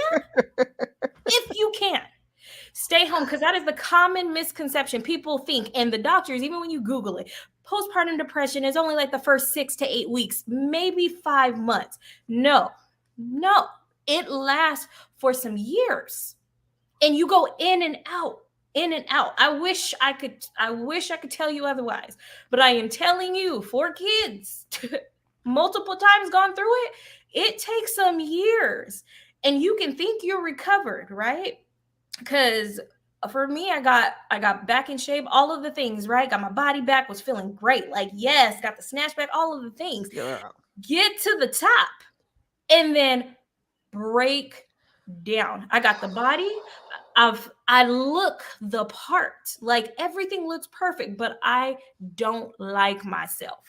stay home because that is the common misconception. People think, and the doctors, even when you Google it, postpartum depression is only like the first 6 to 8 weeks, maybe 5 months. No, no, it lasts for some years, and you go in and out, in and out. I wish I could tell you otherwise, but I am telling you, for kids, multiple times gone through it, it takes some years, and you can think you're recovered, right? Because for me, I got back in shape, all of the things, right? Got my body back, was feeling great. Like, yes, got the snatch back, all of the things. girl, Get to the top and then break down. I got the body. I look the part. Like everything looks perfect, but I don't like myself.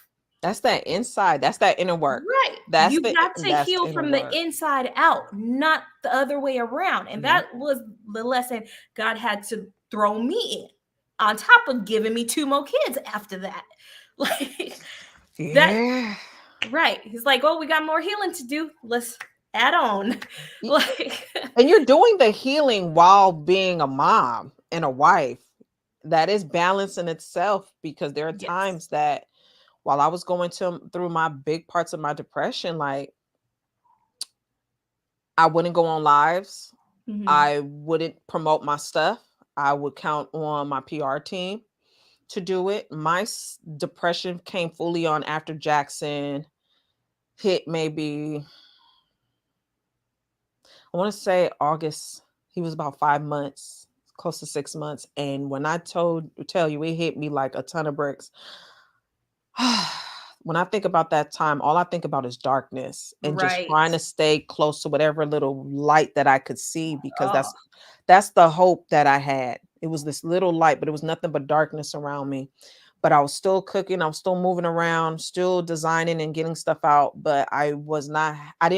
that's that inside. That's that inner work. Right. You got to That's the heal inner from the work. inside out, not the other way around. And Yeah. that was the lesson God had to throw me in, on top of giving me two more kids after that. Like that, Yeah. right. He's like, oh, we got more healing to do. Let's add on. Y- Like, And you're doing the healing while being a mom and a wife. That is balance in itself because there are yes. times that while I was going through my big parts of my depression, like I wouldn't go on lives. Mhm. I wouldn't promote my stuff. I would count on my PR team to do it. My depression came fully on after Jackson hit maybe, I want to say August. He was about 5 months, close to 6 months. And when I tell you, it hit me like a ton of bricks. When I think about that time, all I think about is darkness and just Right. trying to stay close to whatever little light that I could see because Oh, that's the hope that I had. It was this little light, but it was nothing but darkness around me. but I was still cooking. I was still moving around, still designing and getting stuff out. But I was not, I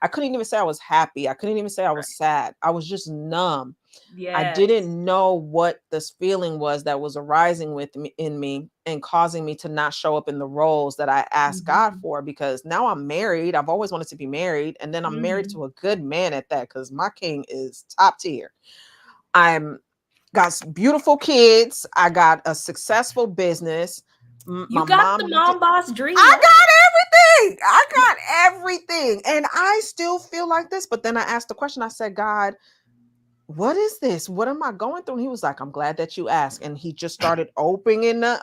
couldn't even say I was happy. I couldn't even say I was Right. sad. I was just numb. I Yes. didn't know what this feeling was that was arising with me in me and causing me to not show up in the roles that I asked God Mhm. for, because now I'm married. I've always wanted to be married. And then I'm married Mhm. to a good man at that, because my king is top tier. I'm got beautiful kids. I got a successful business. You My got the mom, mom boss dream I on. got everything. I got everything. And I still feel like this. But then I asked the question, I said, God, what is this? What am I going through? And he was like, I'm glad that you asked. And he just started opening up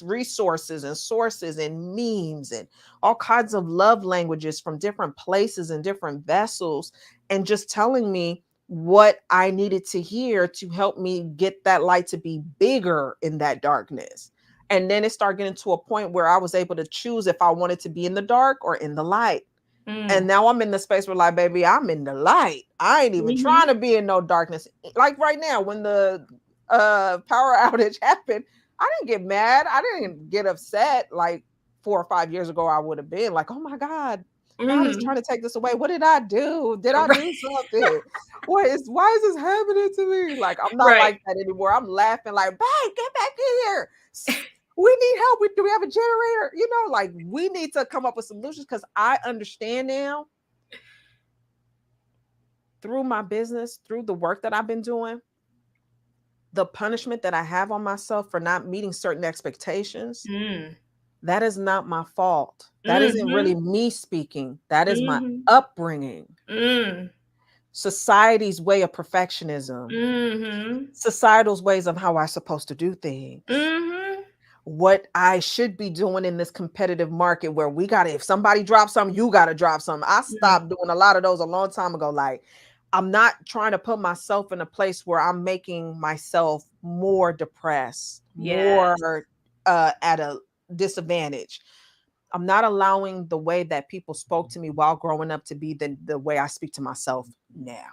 resources and sources and memes and all kinds of love languages from different places and different vessels, and just telling me what I needed to hear to help me get that light to be bigger in that darkness. And then it started getting to a point where I was able to choose if I wanted to be in the dark or in the light. And Mm. now I'm in the space where, like, baby, I'm in the light. I ain't even trying Mhm. to be in no darkness. Like right now, when the power outage happened, I didn't get mad. I didn't get upset like 4 or 5 years ago. I would have been like, oh my God, God is trying Mhm. to take this away. What did I do? Did I Right. do something? Why is this happening to me? Like, I'm not Right. like that anymore. I'm laughing like, babe, get back here. We need help. Do we have a generator? Like, we need to come up with solutions, because I understand now through my business, through the work that I've been doing, the punishment that I have on myself for not meeting certain expectations, Mm. that is not my fault. That isn't really Mhm. me speaking. That is my Mhm. upbringing, Mm. society's way of perfectionism, Mhm. societal's ways of how I'm supposed to do things, Mhm. what I should be doing in this competitive market where we got to, if somebody drops something, you got to drop something. I Mm. stopped doing a lot of those a long time ago. Like, I'm not trying to put myself in a place where I'm making myself more depressed, Yes. more at a disadvantage. I'm not allowing the way that people spoke to me while growing up to be the way I speak to myself now.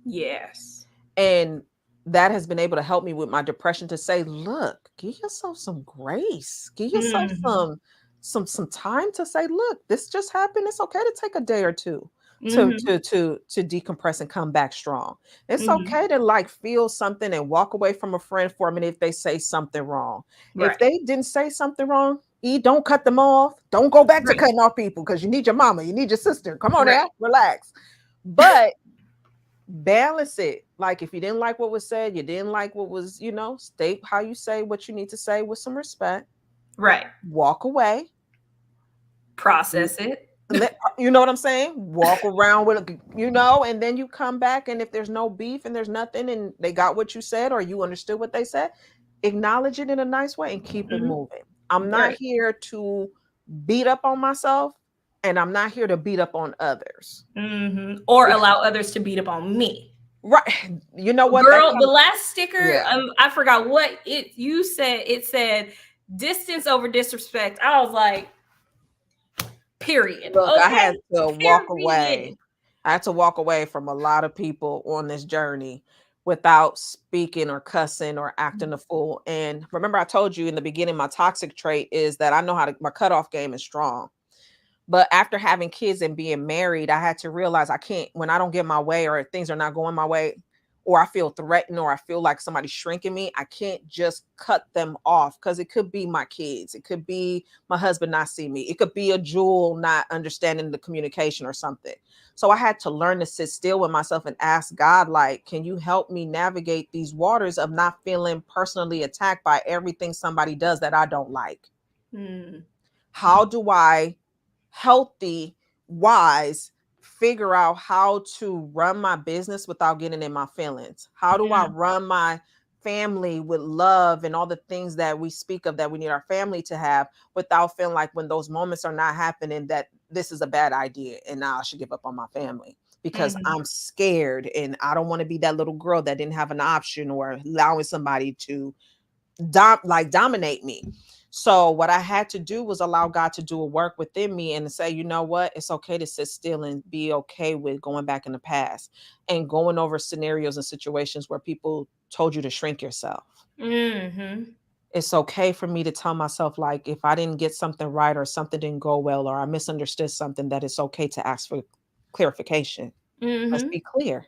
Yes. And that has been able to help me with my depression, to say, look, give yourself some grace. Give yourself Mhm. some time to say, look, this just happened. It's okay to take a day or two Mhm. to decompress and come back strong. It's Mhm. okay to like feel something and walk away from a friend for a minute if they say something wrong. If Right. they didn't say something wrong, don't cut them off. Don't go back to Right. cutting off people, because you need your mama, you need your sister. Come on Right. now, relax. But balance it. Like, if you didn't like what was said, you didn't like what was, state how you say what you need to say with some respect. Right. Walk away. L- Process it. You know what I'm saying? Walk around with and then you come back, and if there's no beef and there's nothing and they got what you said or you understood what they said, acknowledge it in a nice way and keep it Mhm. moving. I'm not Right. here to beat up on myself, and I'm not here to beat up on others. Mhm. Or allow others to beat up on me. Right. You know what? That Girl, the comes, last sticker, yeah. I forgot what you said. It said distance over disrespect. I was like, period. Look, I Okay. had to walk Period. away. I had to walk away from a lot of people on this journey without speaking or cussing or acting a fool. And remember, I told you in the beginning, my toxic trait is that I know how to, my cutoff game is strong. But after having kids and being married, I had to realize I can't, when I don't get my way or things are not going my way, or I feel threatened or I feel like somebody's shrinking me, I can't just cut them off, because it could be my kids. It could be my husband not seeing me. It could be a jewel not understanding the communication or something. So I had to learn to sit still with myself and ask God, like, can you help me navigate these waters of not feeling personally attacked by everything somebody does that I don't like? Mm. How do I healthy, wise, figure out how to run my business without getting in my feelings? How do I Mm. run my family with love and all the things that we speak of that we need our family to have, without feeling like when those moments are not happening that this is a bad idea and now I should give up on my family because Mhm. I'm scared and I don't want to be that little girl that didn't have an option, or allowing somebody to dominate me. So what I had to do was allow God to do a work within me and say, you know what? It's okay to sit still and be okay with going back in the past and going over scenarios and situations where people told you to shrink yourself. Mhm. It's okay for me to tell myself, like, if I didn't get something right or something didn't go well or I misunderstood something, that it's okay to ask for clarification. Let's Mhm. be clear.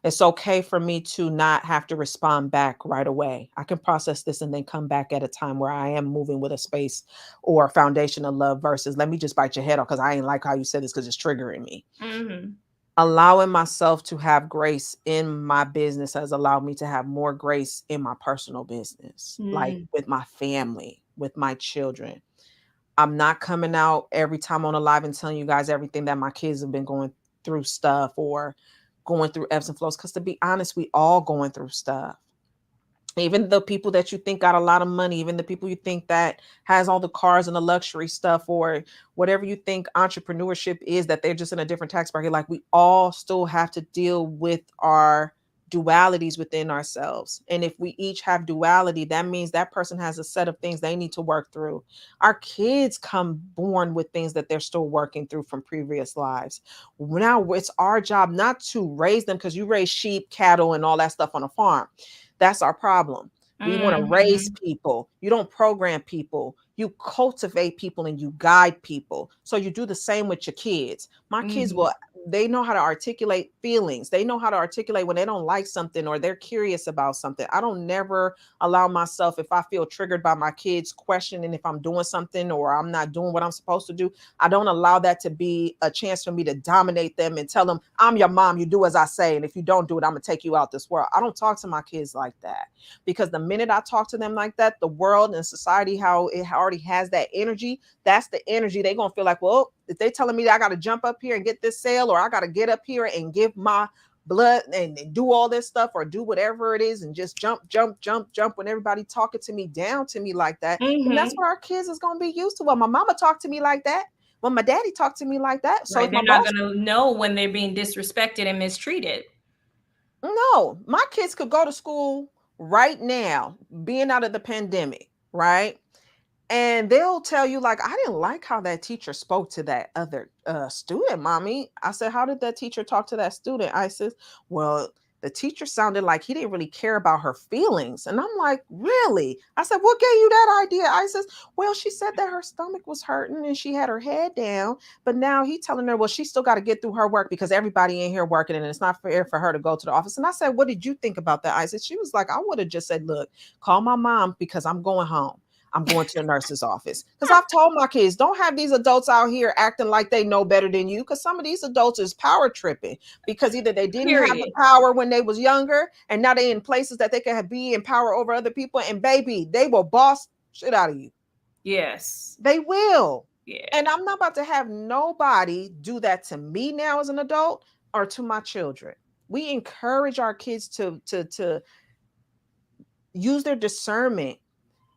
It's okay for me to not have to respond back right away. I can process this and then come back at a time where I am moving with a space or a foundation of love versus let me just bite your head off because I ain't like how you said this because it's triggering me. Mhm. Allowing myself to have grace in my business has allowed me to have more grace in my personal business, like Mm. with my family, with my children. I'm not coming out every time on a live and telling you guys everything that my kids have been going through stuff or going through ebbs and flows. Because to be honest, we all going through stuff. Even the people that you think got a lot of money, even the people you think that has all the cars and the luxury stuff, or whatever you think entrepreneurship is, that they're just in a different tax bracket. Like we all still have to deal with our dualities within ourselves. And if we each have duality, that means that person has a set of things they need to work through. Our kids come born with things that they're still working through from previous lives. Now it's our job not to raise them, because you raise sheep, cattle, and all that stuff on a farm. That's our problem. We want to raise Mhm. people. You don't program people. You cultivate people and you guide people. So you do the same with your kids. My kids Mhm. will, they know how to articulate feelings. They know how to articulate when they don't like something or they're curious about something. I don't never allow myself, if I feel triggered by my kids questioning if I'm doing something or I'm not doing what I'm supposed to do, I don't allow that to be a chance for me to dominate them and tell them, I'm your mom, you do as I say. And if you don't do it, I'm going to take you out this world. I don't talk to my kids like that, because the minute I talk to them like that, the world and society, how it already has that energy, that's the energy they're going to feel like, well, if they're telling me that I got to jump up here and get this sale, or I got to get up here and give my blood and do all this stuff or do whatever it is and just jump, jump, jump, jump when everybody talking to me down to me like that, then that's Mhm. what our kids is going to be used to. Well, my mama talked to me like that. Well, my daddy talked to me like that. So Right, if my they're not boss, gonna know when they're being disrespected and mistreated. no, my kids could go to school right now, being out of the pandemic, right? And they'll tell you, like, I didn't like how that teacher spoke to that other student, mommy. I said, how did that teacher talk to that student? I said, well, the teacher sounded like he didn't really care about her feelings. And I'm like, really? I said, what gave you that idea? I says, well, she said that her stomach was hurting and she had her head down. But now he telling her, well, she still got to get through her work because everybody in here working and it's not fair for her to go to the office. And I said, what did you think about that? I said, she was like, I would have just said, look, call my mom because I'm going home. I'm going to the nurse's office. Because I've told my kids, don't have these adults out here acting like they know better than you. Because some of these adults is power tripping because either they didn't have the Period. power when they was younger, and now they in places that they can be in power over other people. And baby, they will boss shit out of you. Yes. They will. Yeah. And I'm not about to have nobody do that to me now as an adult or to my children. We encourage our kids to use their discernment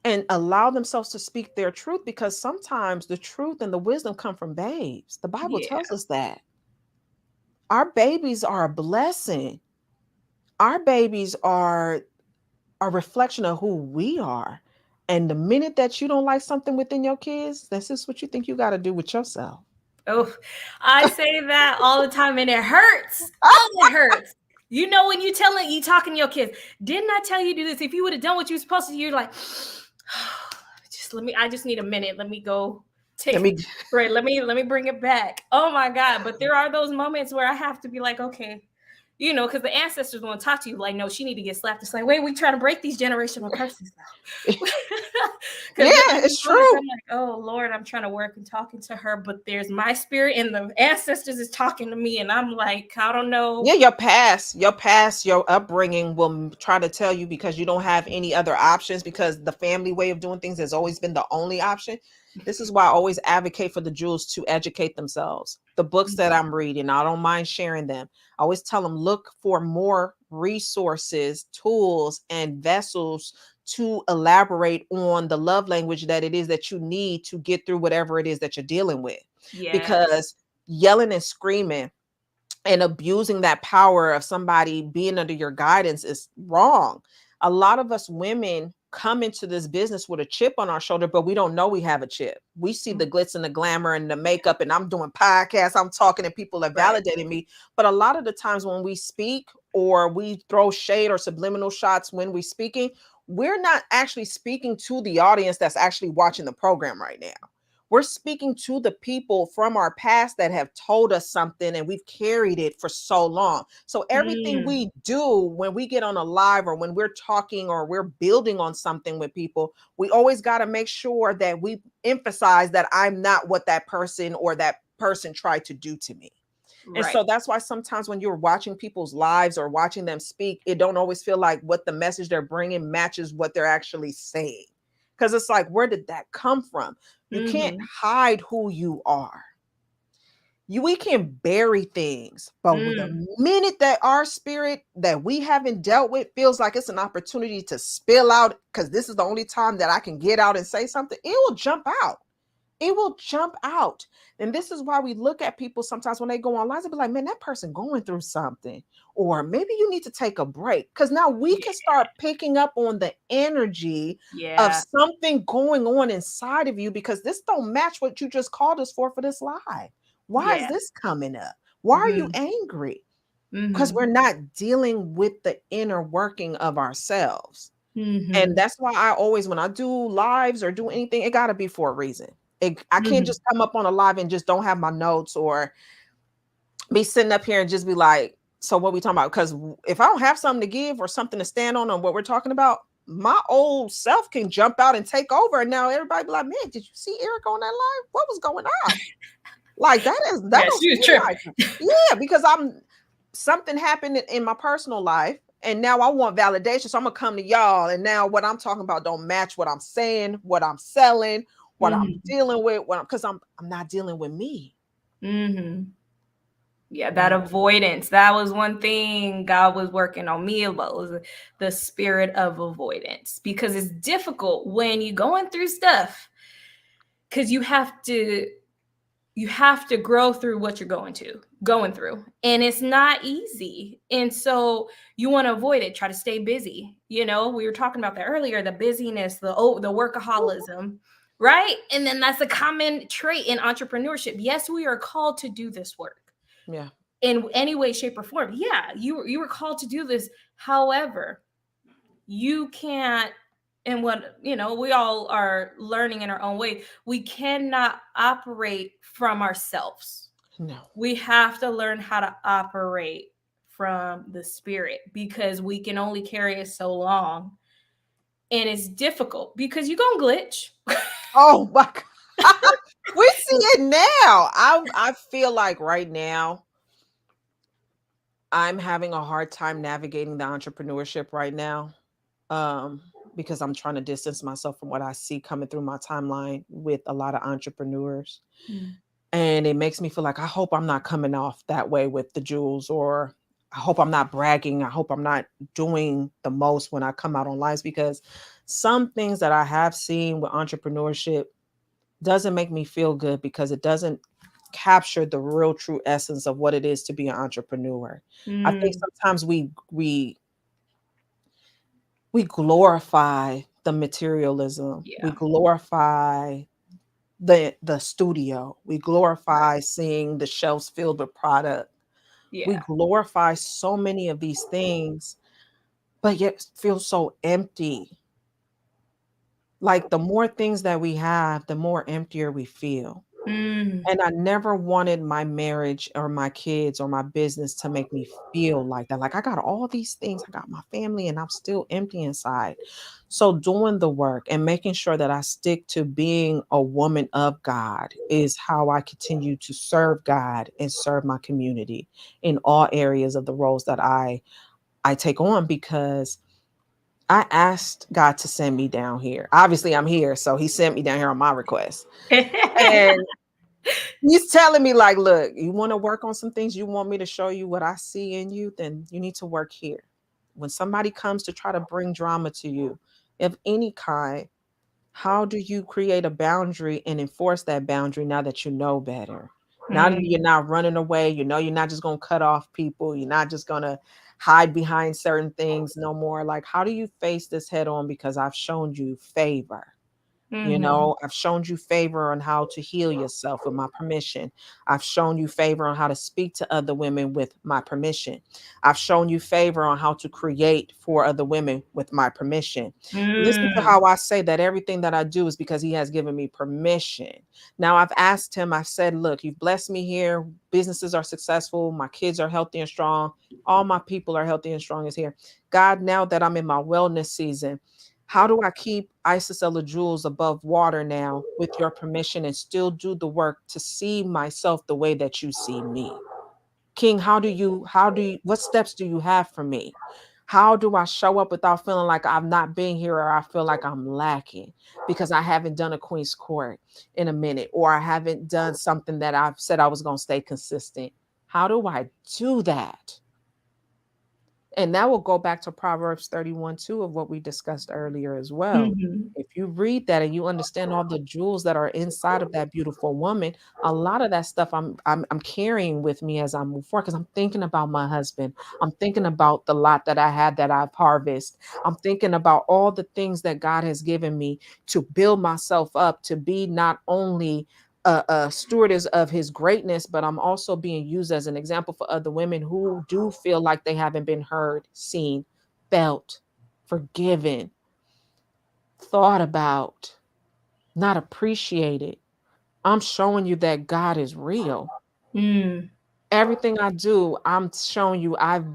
and allow themselves to speak their truth, because sometimes the truth and the wisdom come from babes. The Bible Yeah. tells us that our babies are a blessing. Our babies are a reflection of who we are. And the minute that you don't like something within your kids, that's just what you think you got to do with yourself. Oh, I say that all the time and it hurts. Oh, it hurts. You know, when you talking to your kids, didn't I tell you to do this? If you would have done what you were supposed to do, you're like, just let me, I just need a minute. Let me go Let take me right. Let me bring it back. Oh my God. But there are those moments where I have to be like, okay, because the ancestors want to talk to you like, no, she need to get slapped. It's like, wait, we try to break these generational curses now. Yeah, Because there are these it's moments true. I'm like, oh Lord, I'm trying to work and talking to her, but there's my spirit and the ancestors is talking to me, and I'm like, I don't Yeah, know. your past, your upbringing will try to tell you, because you don't have any other options, because the family way of doing things has always been the only option. This is why I always advocate for the jewels to educate themselves. The books that I'm reading, I don't mind sharing them. I always tell them, look for more resources, tools, and vessels to elaborate on the love language that it is that you need to get through whatever it is that you're dealing with. Yes. Because yelling and screaming and abusing that power of somebody being under your guidance is wrong. A lot of us women come into this business with a chip on our shoulder, but we don't know we have a chip. We see the glitz and the glamour and the makeup, and I'm doing podcasts, I'm talking, and people are Right. validating me. But a lot of the times when we speak or we throw shade or subliminal shots when we speaking, we're not actually speaking to the audience that's actually watching the program right now. We're speaking to the people from our past that have told us something and we've carried it for so long. So everything Mm, we do when we get on a live or when we're talking or we're building on something with people, we always got to make sure that we emphasize that I'm not what that person or that person tried to do to me. And right. so that's why sometimes when you're watching people's lives or watching them speak, it don't always feel like what the message they're bringing matches what they're actually saying. Because it's like, where did that come from? You can't Mhm. hide who you are. We can bury things, but with the Mm, minute that our spirit that we haven't dealt with feels like it's an opportunity to spill out, because this is the only time that I can get out and say something, it will jump out. It will jump out. And this is why we look at people sometimes when they go online and be like, man, that person going through something. Or maybe you need to take a break. Because now we yeah, can start picking up on the energy of yeah, something going on inside of you, because this don't match what you just called us for this live. Why is yeah. this coming up? Why are you Mhm, angry? Because mhm, we're not dealing with the inner working of ourselves. And mhm, that's why I always, when I do lives or do anything, it got to be for a reason. I can't mhm. just come up on a live and just don't have my notes, or be sitting up here and just be like, so what we talking about? Because if I don't have something to give or something to stand on what we're talking about, my old self can jump out and take over. And now everybody be like, man, did you see Erica on that live? What was going on? Like that Yeah, don't she was seem tripping. like her. Yeah, because I'm something happened in my personal life, and now I want validation. So I'm gonna come to y'all, and now what I'm talking about don't match what I'm saying, what I'm selling, what I'm Mhm, dealing with, because I'm not dealing with me. mhm. Yeah, that Yeah. avoidance. That was one thing God was working on me about, was the spirit of avoidance, because it's difficult when you're going through stuff, because you have to grow through what you're going through, and it's not easy. And so you want to avoid it, try to stay busy. We were talking about that earlier, the busyness, the workaholism, right? And then that's a common trait in entrepreneurship. Yes, we are called to do this work Yeah. in any way, shape, or form. Yeah, you were called to do this. However, you can't, and what we all are learning in our own way, we cannot operate from ourselves. No. We have to learn how to operate from the spirit, because we can only carry it so long. And it's difficult because you're gonna glitch. Oh my God. We see it now. I feel like right now I'm having a hard time navigating the entrepreneurship right now. Um, because I'm trying to distance myself from what I see coming through my timeline with a lot of entrepreneurs. Mm. And it makes me feel like I hope I'm not coming off that way with the jewels, or I hope I'm not bragging. I hope I'm not doing the most when I come out on lives, because some things that I have seen with entrepreneurship doesn't make me feel good, because it doesn't capture the real true essence of what it is to be an entrepreneur. I think Mm. sometimes we glorify the materialism. We Yeah. glorify the studio. We Right. glorify seeing the shelves filled with product. We Yeah. glorify so many of these things, but yet feel so empty. Like the more things that we have, the more emptier we feel. Mm. And I never wanted my marriage or my kids or my business to make me feel like that. Like I got all these things, I got my family, and I'm still empty inside. So doing the work and making sure that I stick to being a woman of God is how I continue to serve God and serve my community in all areas of the roles that I take on, because I asked God to send me down here. Obviously, I'm here, so he sent me down here on my request. And he's telling me, like, look, you want to work on some things, you want me to show you what I see in you, then you need to work here. When somebody comes to try to bring drama to you of any kind, how do you create a boundary and enforce that boundary now that you know better? Now that you're Mm. not running away, you know you're not just going to cut off people, you're not just going to hide behind certain things no more. Like, how do you face this head on, because I've shown you favor? Mhm. I've shown you favor on how to heal yourself with my permission. I've shown you favor on how to speak to other women with my permission. I've shown you favor on how to create for other women with my permission. Listen to Mm. how I say that everything that I do is because he has given me permission. Now I've asked him, I've said, look, you've blessed me here. Businesses are successful. My kids are healthy and strong. All my people are healthy and strong is here. God, now that I'm in my wellness season, how do I keep Isosceller Jewels above water now with your permission and still do the work to see myself the way that you see me? King, what steps do you have for me? How do I show up without feeling like I've not been here or I feel like I'm lacking because I haven't done a Queen's Court in a minute or I haven't done something that I've said I was going to stay consistent? How do I do that? And that will go back to Proverbs 31:2 of what we discussed earlier as well. Mhm. If you read that and you understand all the jewels that are inside of that beautiful woman, a lot of that stuff I'm carrying with me as I move forward because I'm thinking about my husband. I'm thinking about the lot that I had that I've harvested. I'm thinking about all the things that God has given me to build myself up to be not only a stewardess of his greatness, but I'm also being used as an example for other women who do feel like they haven't been heard, seen, felt, forgiven, thought about, not appreciated. I'm showing you that God is real. Mm. Everything I do, I'm showing you I've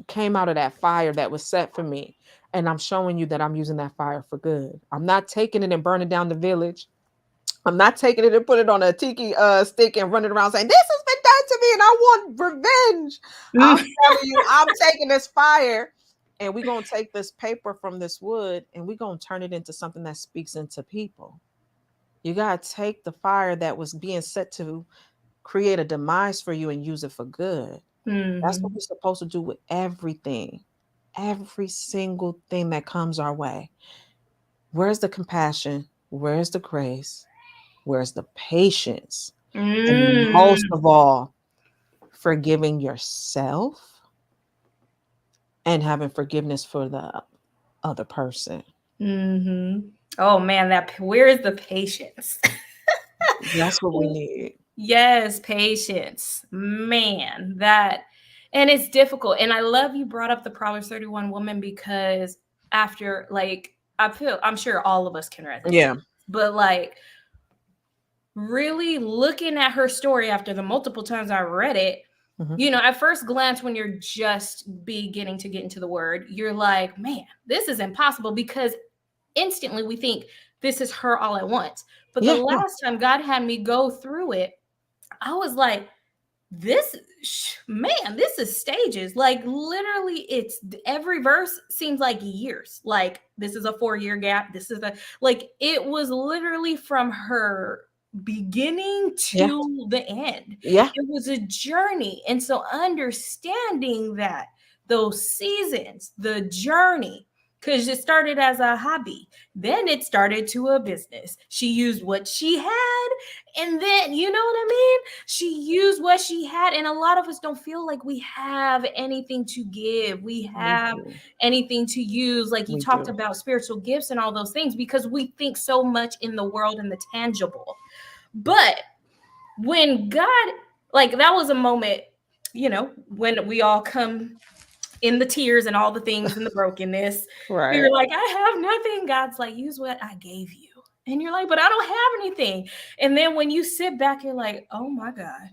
came out of that fire that was set for me. And I'm showing you that I'm using that fire for good. I'm not taking it and burning down the village. I'm not taking it and put it on a tiki stick and running around saying, this has been done to me and I want revenge. I'm Mm. telling you, I'm taking this fire and we're going to take this paper from this wood and we're going to turn it into something that speaks into people. You got to take the fire that was being set to create a demise for you and use it for good. That's what Mhm. we're supposed to do with everything, every single thing that comes our way. Where's the compassion? Where's the grace? Where's the patience? And most Mm. of all, forgiving yourself and having forgiveness for the other person. Mhm. Oh man, where is the patience? That's what we need. Yes, patience. Man, that and it's difficult. And I love you brought up the Proverbs 31 woman because after like I'm sure all of us can resonate Yeah. with this, but like really looking at her story after the multiple times I read it, Mhm. at first glance, when you're just beginning to get into the word, you're like, man, this is impossible because instantly we think this is her all at once. But the Yeah, no. last time God had me go through it, I was like, this man, this is stages. Like literally, it's every verse seems like years. Like this is a 4 year gap. This is a like it was literally from her beginning Yeah. to the end. Yeah. It was a journey. And so understanding that those seasons, the journey, because it started as a hobby, then it started to a business. She used what she had, and then you know what I mean? She used what she had, and a lot of us don't feel like we have anything to give. We We have do. anything to use. Like you We talked do. about spiritual gifts and all those things because we think so much in the world and the tangible. But when God, like that was a moment, when we all come in the tears and all the things and the brokenness. You're Right. like, I have nothing. God's like, use what I gave you. And you're like, but I don't have anything. And then when you sit back, you're like, oh my God.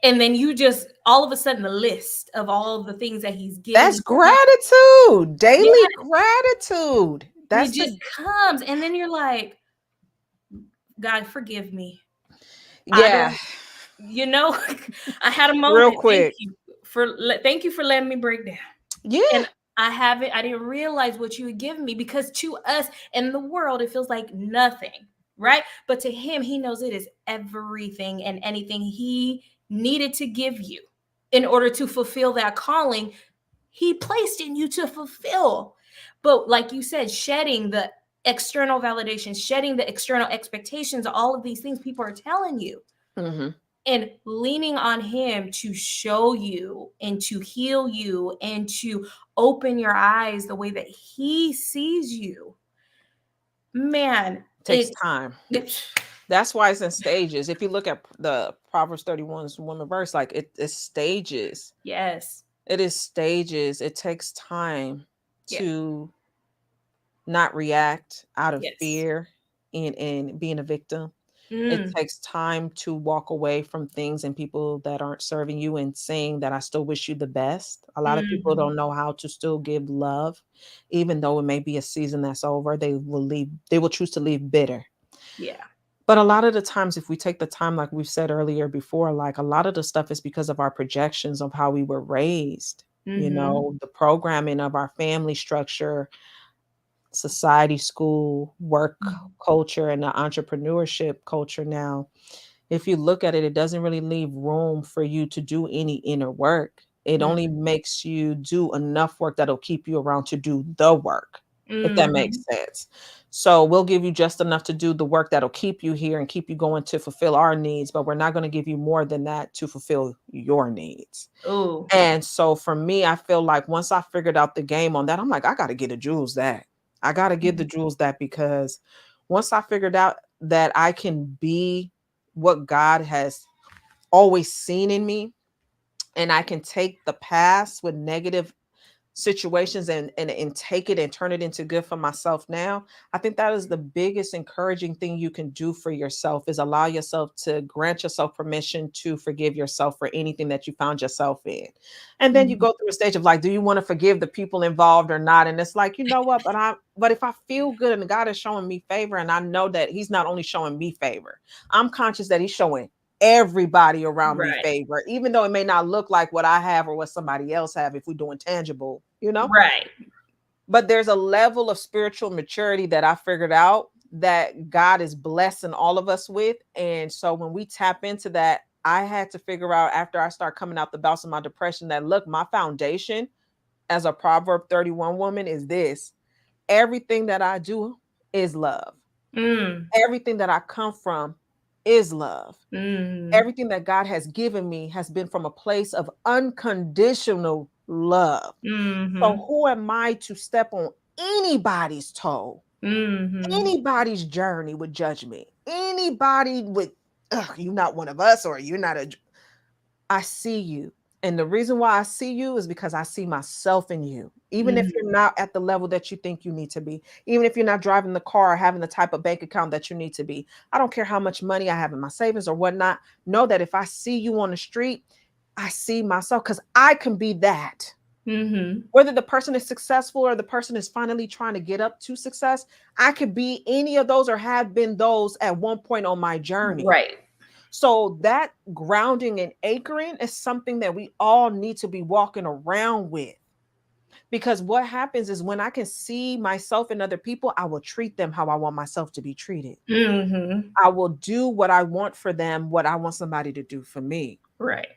And then you just all of a sudden the list of all the things that he's given That's you. gratitude. Yeah, Daily gratitude. it That's just the comes. And then you're like, God, forgive me. I yeah. don't, I had a Real moment. quick. Thank you for letting me break down. Yeah. And I didn't realize what you had given me because to us in the world, it feels like nothing, right? But to him, he knows it is everything and anything he needed to give you in order to fulfill that calling he placed in you to fulfill. But like you said, shedding the external validation, shedding the external expectations, all of these things people are telling you Hmm. and leaning on him to show you and to heal you and to open your eyes the way that he sees you. Man, Takes time. it's That's why it's in stages. If you look at the Proverbs 31's woman verse, like it's stages. yes. It is stages. It takes time Yeah. to not react out of Yes. fear and being a victim. It Mm, takes time to walk away from things and people that aren't serving you and saying that I still wish you the best. A lot of people mhm. don't know how to still give love, even though it may be a season that's over. They will choose to leave bitter. Yeah. But a lot of the times, if we take the time, like we've said earlier before, like a lot of the stuff is because of our projections of how we were raised, Mhm. the programming of our family structure, society, school, work Mhm. culture, and the entrepreneurship culture now. If you look at it, it doesn't really leave room for you to do any inner work. It Mm, only makes you do enough work that'll keep you around to do the work, if that makes mhm. sense. So we'll give you just enough to do the work that'll keep you here and keep you going to fulfill our needs, but we're not going to give you more than that to fulfill your needs. Ooh. And so for me, I feel like once I figured out the game on that, I'm like, I got to get the jewels that. I got to get the Mhm. jewels that because once I figured out that I can be what God has always seen in me and I can take the past with negative situations and take it and turn it into good for myself now. I think that is the biggest encouraging thing you can do for yourself is allow yourself to grant yourself permission to forgive yourself for anything that you found yourself in. And then you Mhm. go through a stage of like, do you want to forgive the people involved or not? And it's like, you know what, but if I feel good and God is showing me favor and I know that he's not only showing me favor, I'm conscious that he's showing everybody around me Right. favor, even though it may not look like what I have or what somebody else have if we're doing tangible. Right. But there's a level of spiritual maturity that I figured out that God is blessing all of us with. And so when we tap into that, I had to figure out after I start coming out the bouts of my depression that look, my foundation as a Proverb 31 woman is this. Everything that I do is love. Mm. Everything that I come from is love. Mhm. Everything that God has given me has been from a place of unconditional love. So Mhm. who am I to step on anybody's toe? Mhm. Anybody's journey with judgment. Anybody with, ugh, you're not one of us or you're not a I see you. And the reason why I see you is because I see myself in you. Even if Mhm. you're not at the level that you think you need to be, even if you're not driving the car or having the type of bank account that you need to be, I don't care how much money I have in my savings or whatnot. Know that if I see you on the street, I see myself because I can be that. Mhm. Whether the person is successful or the person is finally trying to get up to success, I could be any of those or have been those at one point on my journey. Right. So that grounding and anchoring is something that we all need to be walking around with. Because what happens is when I can see myself in other people, I will treat them how I want myself to be treated. Mhm. I will do what I want for them, what I want somebody to do for me. Right.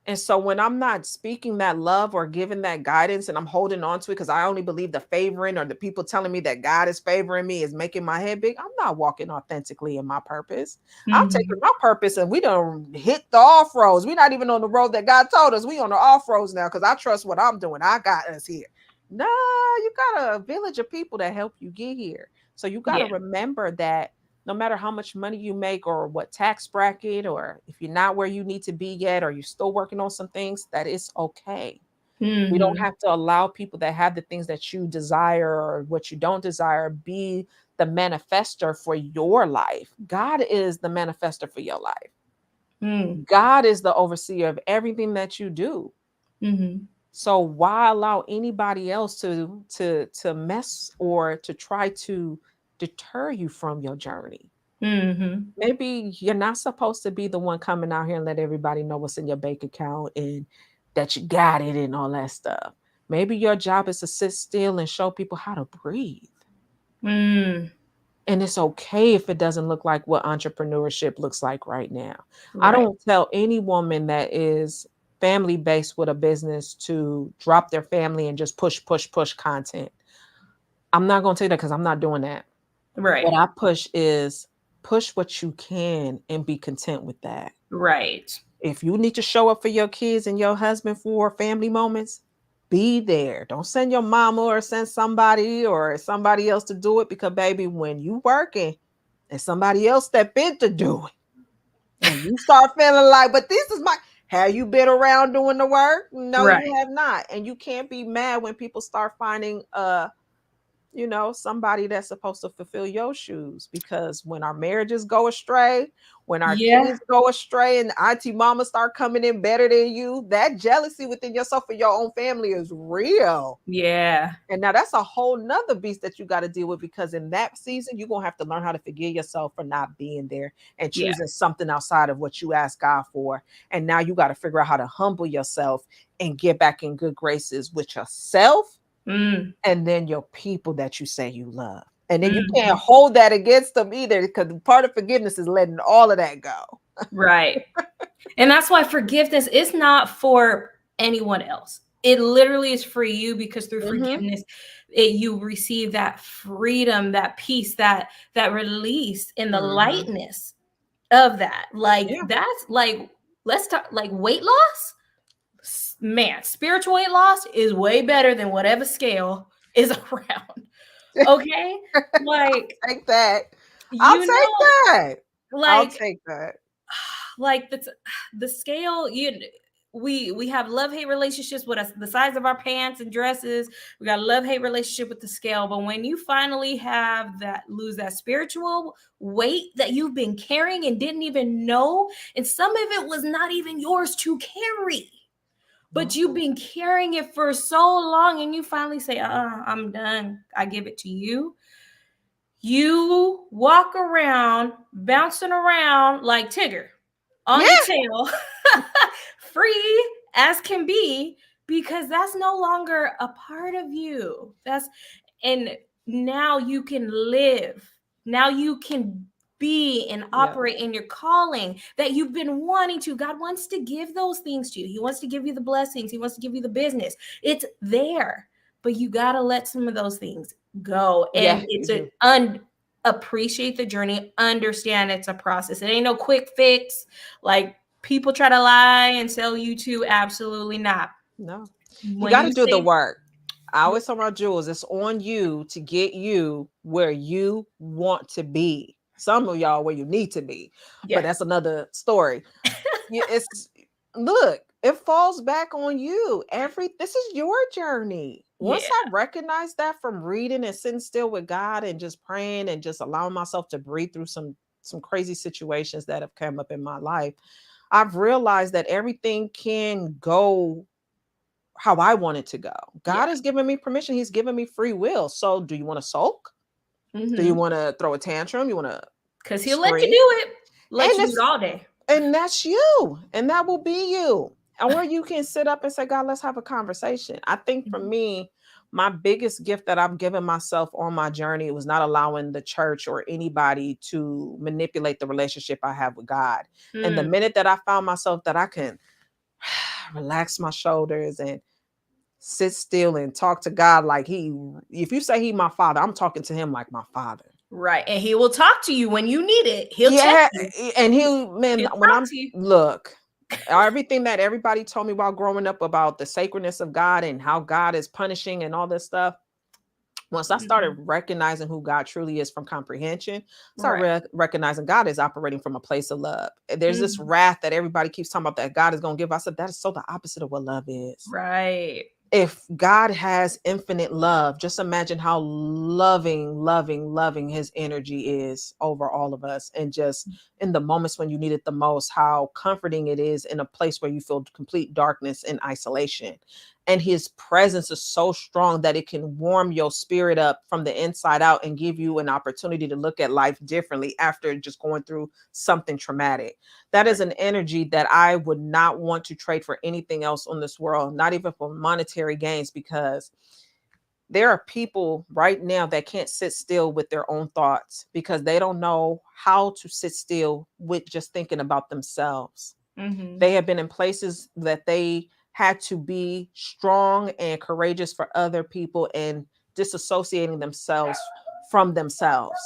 And so when I'm not speaking that love or giving that guidance and I'm holding on to it because I only believe the favoring or the people telling me that God is favoring me is making my head big, I'm not walking authentically in my purpose. I'm taking Mhm. my purpose and we don't hit the off roads. We're not even on the road that God told us. We on the off roads now because I trust what I'm doing. I got us here. No, you got a village of people that help you get here. So you got to Yeah. remember that no matter how much money you make or what tax bracket, or if you're not where you need to be yet, or you're still working on some things, that is okay. We don't Mhm. have to allow people that have the things that you desire or what you don't desire be the manifester for your life. God is the manifester for your life. Mm. God is the overseer of everything that you do. Mhm. So why allow anybody else to mess or to try to deter you from your journey? Mhm. Maybe you're not supposed to be the one coming out here and let everybody know what's in your bank account and that you got it and all that stuff. Maybe your job is to sit still and show people how to breathe. Mm. And it's okay if it doesn't look like what entrepreneurship looks like right now. I Right. don't tell any woman that is family based with a business to drop their family and just push, push, push content. I'm not going to tell you that because I'm not doing that. What Right. I push is push what you can and be content with that. Right. If you need to show up for your kids and your husband for family moments, Be there. Don't send your mama or send somebody else to do it, because baby, when you working and somebody else step in to do it, and you start feeling like, but this is my, have you been around doing the work? No, you Right. have not. And you can't be mad when people start finding somebody that's supposed to fulfill your shoes, because when our marriages go astray, when our Yeah. kids go astray and auntie mama start coming in better than you, that jealousy within yourself and your own family is real. Yeah. And now that's a whole nother beast that you got to deal with, because in that season, you're going to have to learn how to forgive yourself for not being there and Yeah. choosing something outside of what you asked God for. And now you got to figure out how to humble yourself and get back in good graces with yourself, Mm. and then your people that you say you love. And then you can't Mhm. hold that against them either, because part of forgiveness is letting all of that go. Right. And that's why forgiveness is not for anyone else. It literally is for you, because through Mm-hmm. forgiveness, you receive that freedom, that peace, that release in the Mm-hmm. lightness of that. Like Yeah. that's like, let's talk like weight loss. Man, spiritual weight loss is way better than whatever scale is around. Okay? Like, Take that. I'll you take know, that. I'll like take that. like the scale, we have love-hate relationships with us, the size of our pants and dresses. We got a love-hate relationship with the scale. But when you finally have that, lose that spiritual weight that you've been carrying and didn't even know, and some of it was not even yours to carry, but you've Mhm. been carrying it for so long, and you finally say, I'm done, I give it to you. You walk around bouncing around like Tigger on your Yeah. tail, free as can be, because that's no longer a part of you. And now you can live. Now you can be and Yeah. operate in your calling that you've been wanting to. God wants to give those things to you. He wants to give you the blessings. He wants to give you the business. It's there, but you got to let some of those things go. Yeah, And you it's do. appreciate the journey, understand it's a process. It ain't no quick fix. Like people try to lie and sell you to, absolutely not. No. You When got to you do the say, work. I always tell my jewels, it's on you to get you where you want to be. Some of y'all where you need to be, but yeah, that's another story. It's, look, it falls back on you. This is your journey. Once yeah, I recognized that from reading and sitting still with God and just praying and just allowing myself to breathe through some crazy situations that have come up in my life, I've realized that everything can go how I want it to go. yeah. God has given me permission. He's given me free will. So do you want to sulk? Do you Mm-hmm. want to throw a tantrum? You want to Because he'll let you scream? do it, And let you do it it's all day. and that's you. And that will be you. And where you can sit up and say, God, let's have a conversation. I think for Mhm. me, my biggest gift that I've given myself on my journey was not allowing the church or anybody to manipulate the relationship I have with God. And the Mm, minute that I found myself that I can relax my shoulders and sit still and talk to God like if you say he my father, I'm talking to him like my father. right. And he will talk to you when you need it. He'll check Yeah, you. and man, He'll when talk I'm to you. look, everything that everybody told me while growing up about the sacredness of God and how God is punishing and all this stuff, once I started Mhm. recognizing who God truly is from comprehension, start Right. recognizing God is operating from a place of love. There's this Mhm. wrath that everybody keeps talking about that God is going to give. I said that is so the opposite of what love is. Right. If God has infinite love, just imagine how loving his energy is over all of us. And just in the moments when you need it the most, how comforting it is in a place where you feel complete darkness and isolation. And his presence is so strong that it can warm your spirit up from the inside out and give you an opportunity to look at life differently after just going through something traumatic. That is Right. an energy that I would not want to trade for anything else on this world, not even for monetary gains, because there are people right now that can't sit still with their own thoughts because they don't know how to sit still with just thinking about themselves. Mhm. They have been in places that they had to be strong and courageous for other people and disassociating themselves from themselves.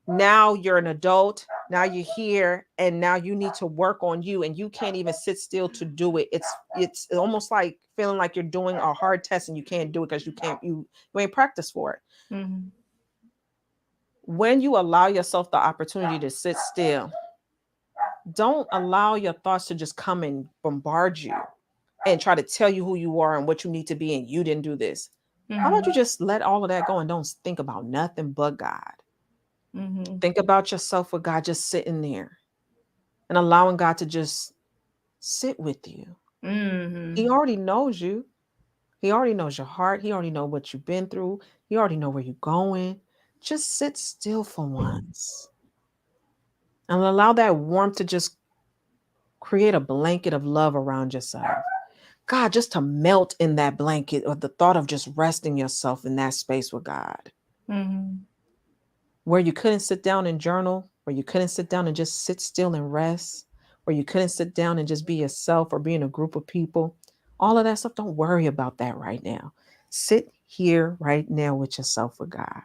Now you're an adult. Now you're here, and now you need to work on you, and you can't even sit still to do it. It's almost like feeling like you're doing a hard test and you can't do it because you ain't practiced for it. Mhm. When you allow yourself the opportunity to sit still, don't allow your thoughts to just come and bombard you and try to tell you who you are and what you need to be, and you didn't do this. How about you Mhm. just let all of that go and don't think about nothing but God? Mhm. Think about yourself with God, just sitting there and allowing God to just sit with you. He Mhm. already knows you. He already knows your heart. He already knows what you've been through. He already know where you're going. Just sit still for once and allow that warmth to just create a blanket of love around yourself. God, just to melt in that blanket, or the thought of just resting yourself in that space with God, Mhm. where you couldn't sit down and journal, where you couldn't sit down and just sit still and rest, where you couldn't sit down and just be yourself or be in a group of people. All of that stuff, don't worry about that right now. Sit here right now with yourself with God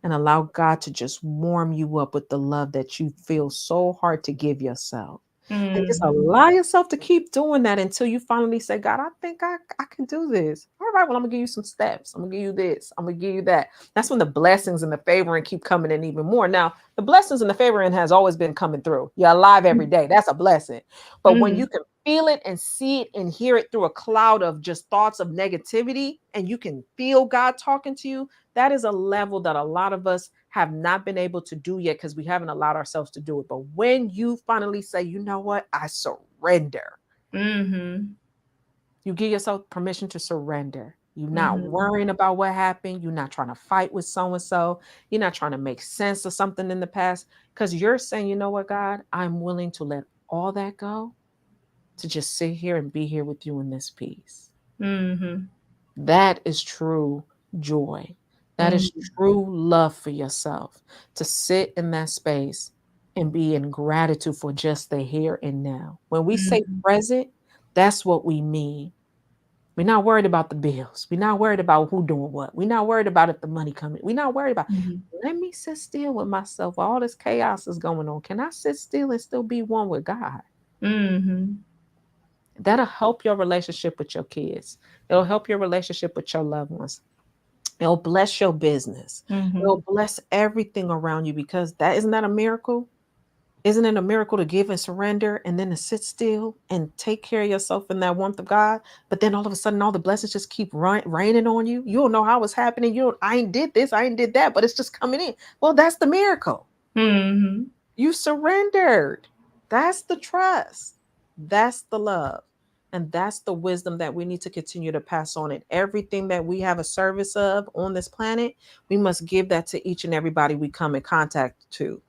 and allow God to just warm you up with the love that you feel so hard to give yourself. And just Mhm. allow yourself to keep doing that until you finally say, God, I think I can do this. All right, well, I'm gonna give you some steps. I'm gonna give you this. I'm gonna give you that. That's when the blessings and the favoring keep coming in even more. Now, the blessings and the favoring has always been coming through. You're alive every day. That's a blessing. But when you Mhm. can feel it and see it and hear it through a cloud of just thoughts of negativity, and you can feel God talking to you, that is a level that a lot of us have not been able to do yet because we haven't allowed ourselves to do it. But when you finally say, you know what, I surrender, Mhm. you give yourself permission to surrender. You're not Mhm. worrying about what happened. You're not trying to fight with so and so. You're not trying to make sense of something in the past, because you're saying, you know what, God, I'm willing to let all that go to just sit here and be here with you in this peace. Mhm. That is true joy. That is Mhm. true love for yourself, to sit in that space and be in gratitude for just the here and now. When we say Mhm. present, that's what we mean. We're not worried about the bills. We're not worried about who doing what. We're not worried about if the money coming. We're not worried about, Mhm. let me sit still with myself while all this chaos is going on. Can I sit still and still be one with God? Mhm. That'll help your relationship with your kids. It'll help your relationship with your loved ones. It'll bless your business. It'll Mhm. bless everything around you, because that isn't that a miracle? Isn't it a miracle to give and surrender and then to sit still and take care of yourself in that warmth of God? But then all of a sudden, all the blessings just keep raining on you. You don't know how it's happening. You don't, I ain't did this, I ain't did that, but it's just coming in. Well, that's the miracle. Mhm. You surrendered. That's the trust. That's the love. And that's the wisdom that we need to continue to pass on. And everything that we have a service of on this planet, we must give that to each and everybody we come in contact to.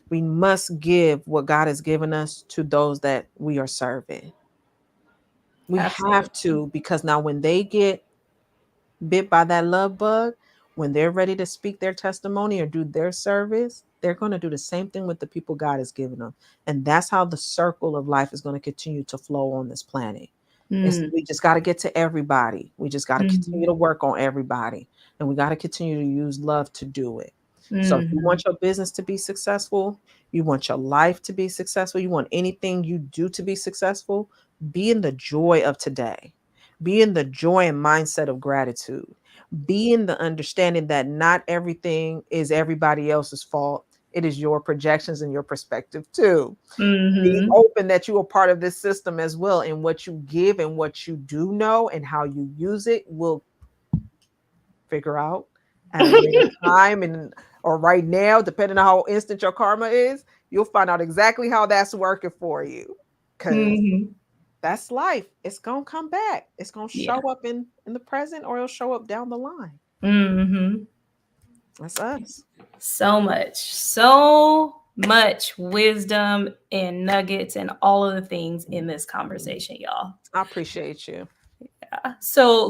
We must give what God has given us to those that we are serving. We have Absolutely. to, because now when they get bit by that love bug, when they're ready to speak their testimony or do their service, they're going to do the same thing with the people God has given them. And that's how the circle of life is going to continue to flow on this planet. Mm. We just got to get to everybody. We just got to continue Mhm. to work on everybody. And we got to continue to use love to do it. So if you Mhm. want your business to be successful, you want your life to be successful, you want anything you do to be successful, be in the joy of today. Be in the joy and mindset of gratitude. Be in the understanding that not everything is everybody else's fault. It is your projections and your perspective too. Be Mhm. open that you are part of this system as well. And what you give and what you do know and how you use it will figure out at a later time, and or right now, depending on how instant your karma is, you'll find out exactly how that's working for you. Because Mhm. that's life. It's gonna come back. It's gonna Yeah. show up in the present, or it'll show up down the line. Mhm. That's us. So much wisdom and nuggets and all of the things in this conversation, y'all. I appreciate you. So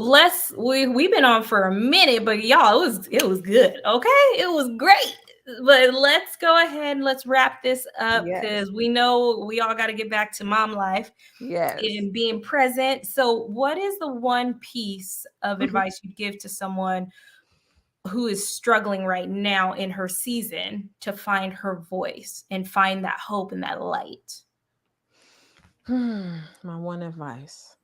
we've been on for a minute, but y'all, it was good. Okay, it was great. But let's go ahead and let's wrap this up, Yes. because we know we all got to get back to mom life Yes. and being present. So, what is the one piece of Mhm. advice you'd give to someone who is struggling right now in her season to find her voice and find that hope and that light? My one advice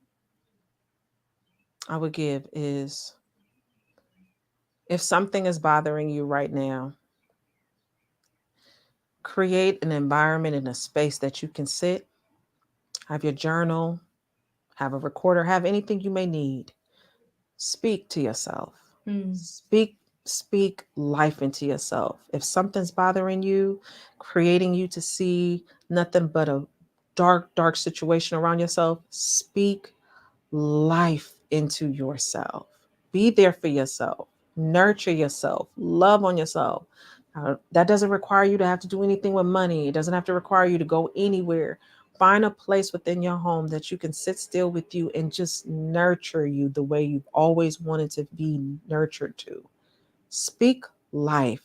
I would give is, if something is bothering you right now, create an environment and a space that you can sit, have your journal, have a recorder, have anything you may need. Speak to yourself. Mm, Speak life into yourself. If something's bothering you, creating you to see nothing but a dark situation around yourself, speak life into yourself. Be there for yourself. Nurture yourself. Love on yourself. That doesn't require you to have to do anything with money. It doesn't have to require you to go anywhere. Find a place within your home that you can sit still with you and just nurture you the way you've always wanted to be nurtured to. Speak life.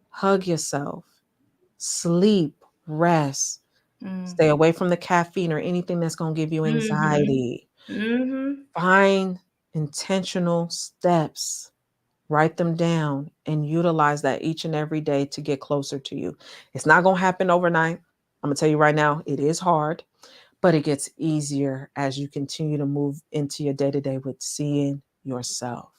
Hug yourself. Sleep. Rest. mm, Stay away from the caffeine or anything that's going to give you mhm, anxiety. mhm, Find intentional steps, write them down, and utilize that each and every day to get closer to you. It's not going to happen overnight. I'm going to tell you right now, it is hard, but it gets easier as you continue to move into your day to day with seeing yourself.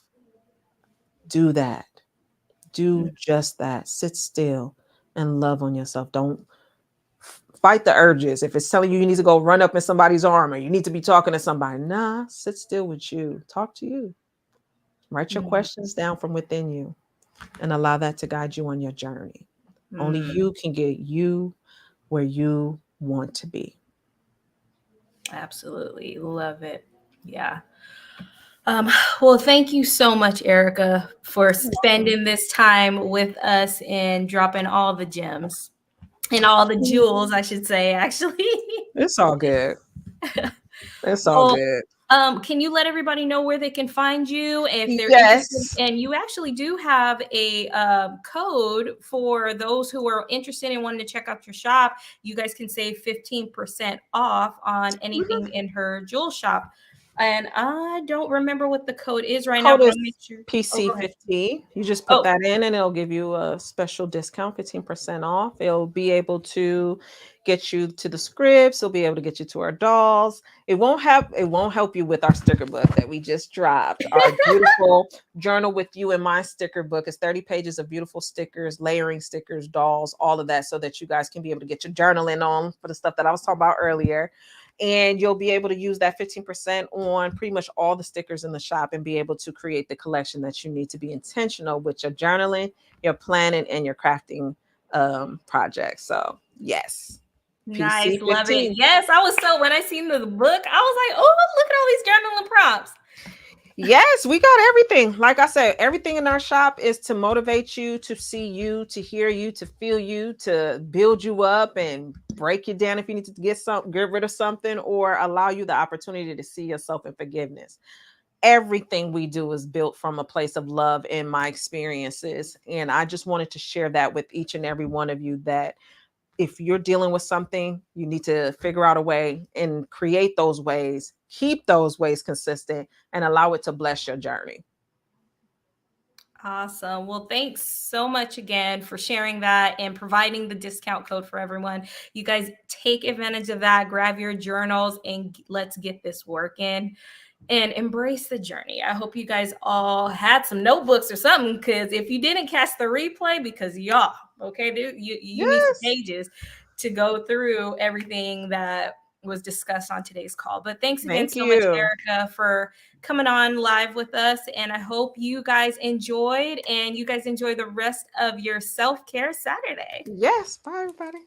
Do that. mm, Do just that. Sit still and love on yourself. Don't fight the urges. If it's telling you you need to go run up in somebody's arm or you need to be talking to somebody, nah, sit still with you. Talk to you. Write your mm, questions down from within you and allow that to guide you on your journey. Only mm. you can get you where you want to be. Absolutely. Love it. Yeah. Um, well, thank you so much, Erica, for You're welcome. spending this time with us and dropping all the gems and all the jewels, I should say, actually. It's all good. It's all Well, good. can you let everybody know where they can find you if they're interested? Yes. And you actually do have a code for those who are interested in wanting to check out your shop. You guys can save 15% off on anything Mhm. in her jewel shop. And I don't remember what the code is right now, Code but is I'll make sure. Oh, go ahead. PC15. You just put Oh, that in and it'll give you a special discount, 15% off. It'll be able to get you to the scripts, it'll be able to get you to our dolls. It won't help you with our sticker book that we just dropped. Our beautiful journal with you and my sticker book is 30 pages of beautiful stickers, layering stickers, dolls, all of that so that you guys can be able to get your journaling on for the stuff that I was talking about earlier, and you'll be able to use that 15% on pretty much all the stickers in the shop and be able to create the collection that you need to be intentional with your journaling, your planning, and your crafting projects. So yes, nice. PC Love it. 15. Yes, I was so, when I seen the book, I was like, oh, look at all these journaling prompts. Yes, we got everything. Like I said, everything in our shop is to motivate you, to see you, to hear you, to feel you, to build you up and break you down if you need to get rid of something, or allow you the opportunity to see yourself in forgiveness. Everything we do is built from a place of love in my experiences. And I just wanted to share that with each and every one of you, that if you're dealing with something, you need to figure out a way and create those ways, keep those ways consistent, and allow it to bless your journey. Awesome. Well, thanks so much again for sharing that and providing the discount code for everyone. You guys take advantage of that, grab your journals, and let's get this working and embrace the journey. I hope you guys all had some notebooks or something, because if you didn't catch the replay, because y'all, okay, you need some Yes. pages to go through everything that was discussed on today's call. But thanks again Thank so much, you. Erica, for coming on live with us. And I hope you guys enjoyed, and you guys enjoy the rest of your self-care Saturday. Yes. Bye, everybody.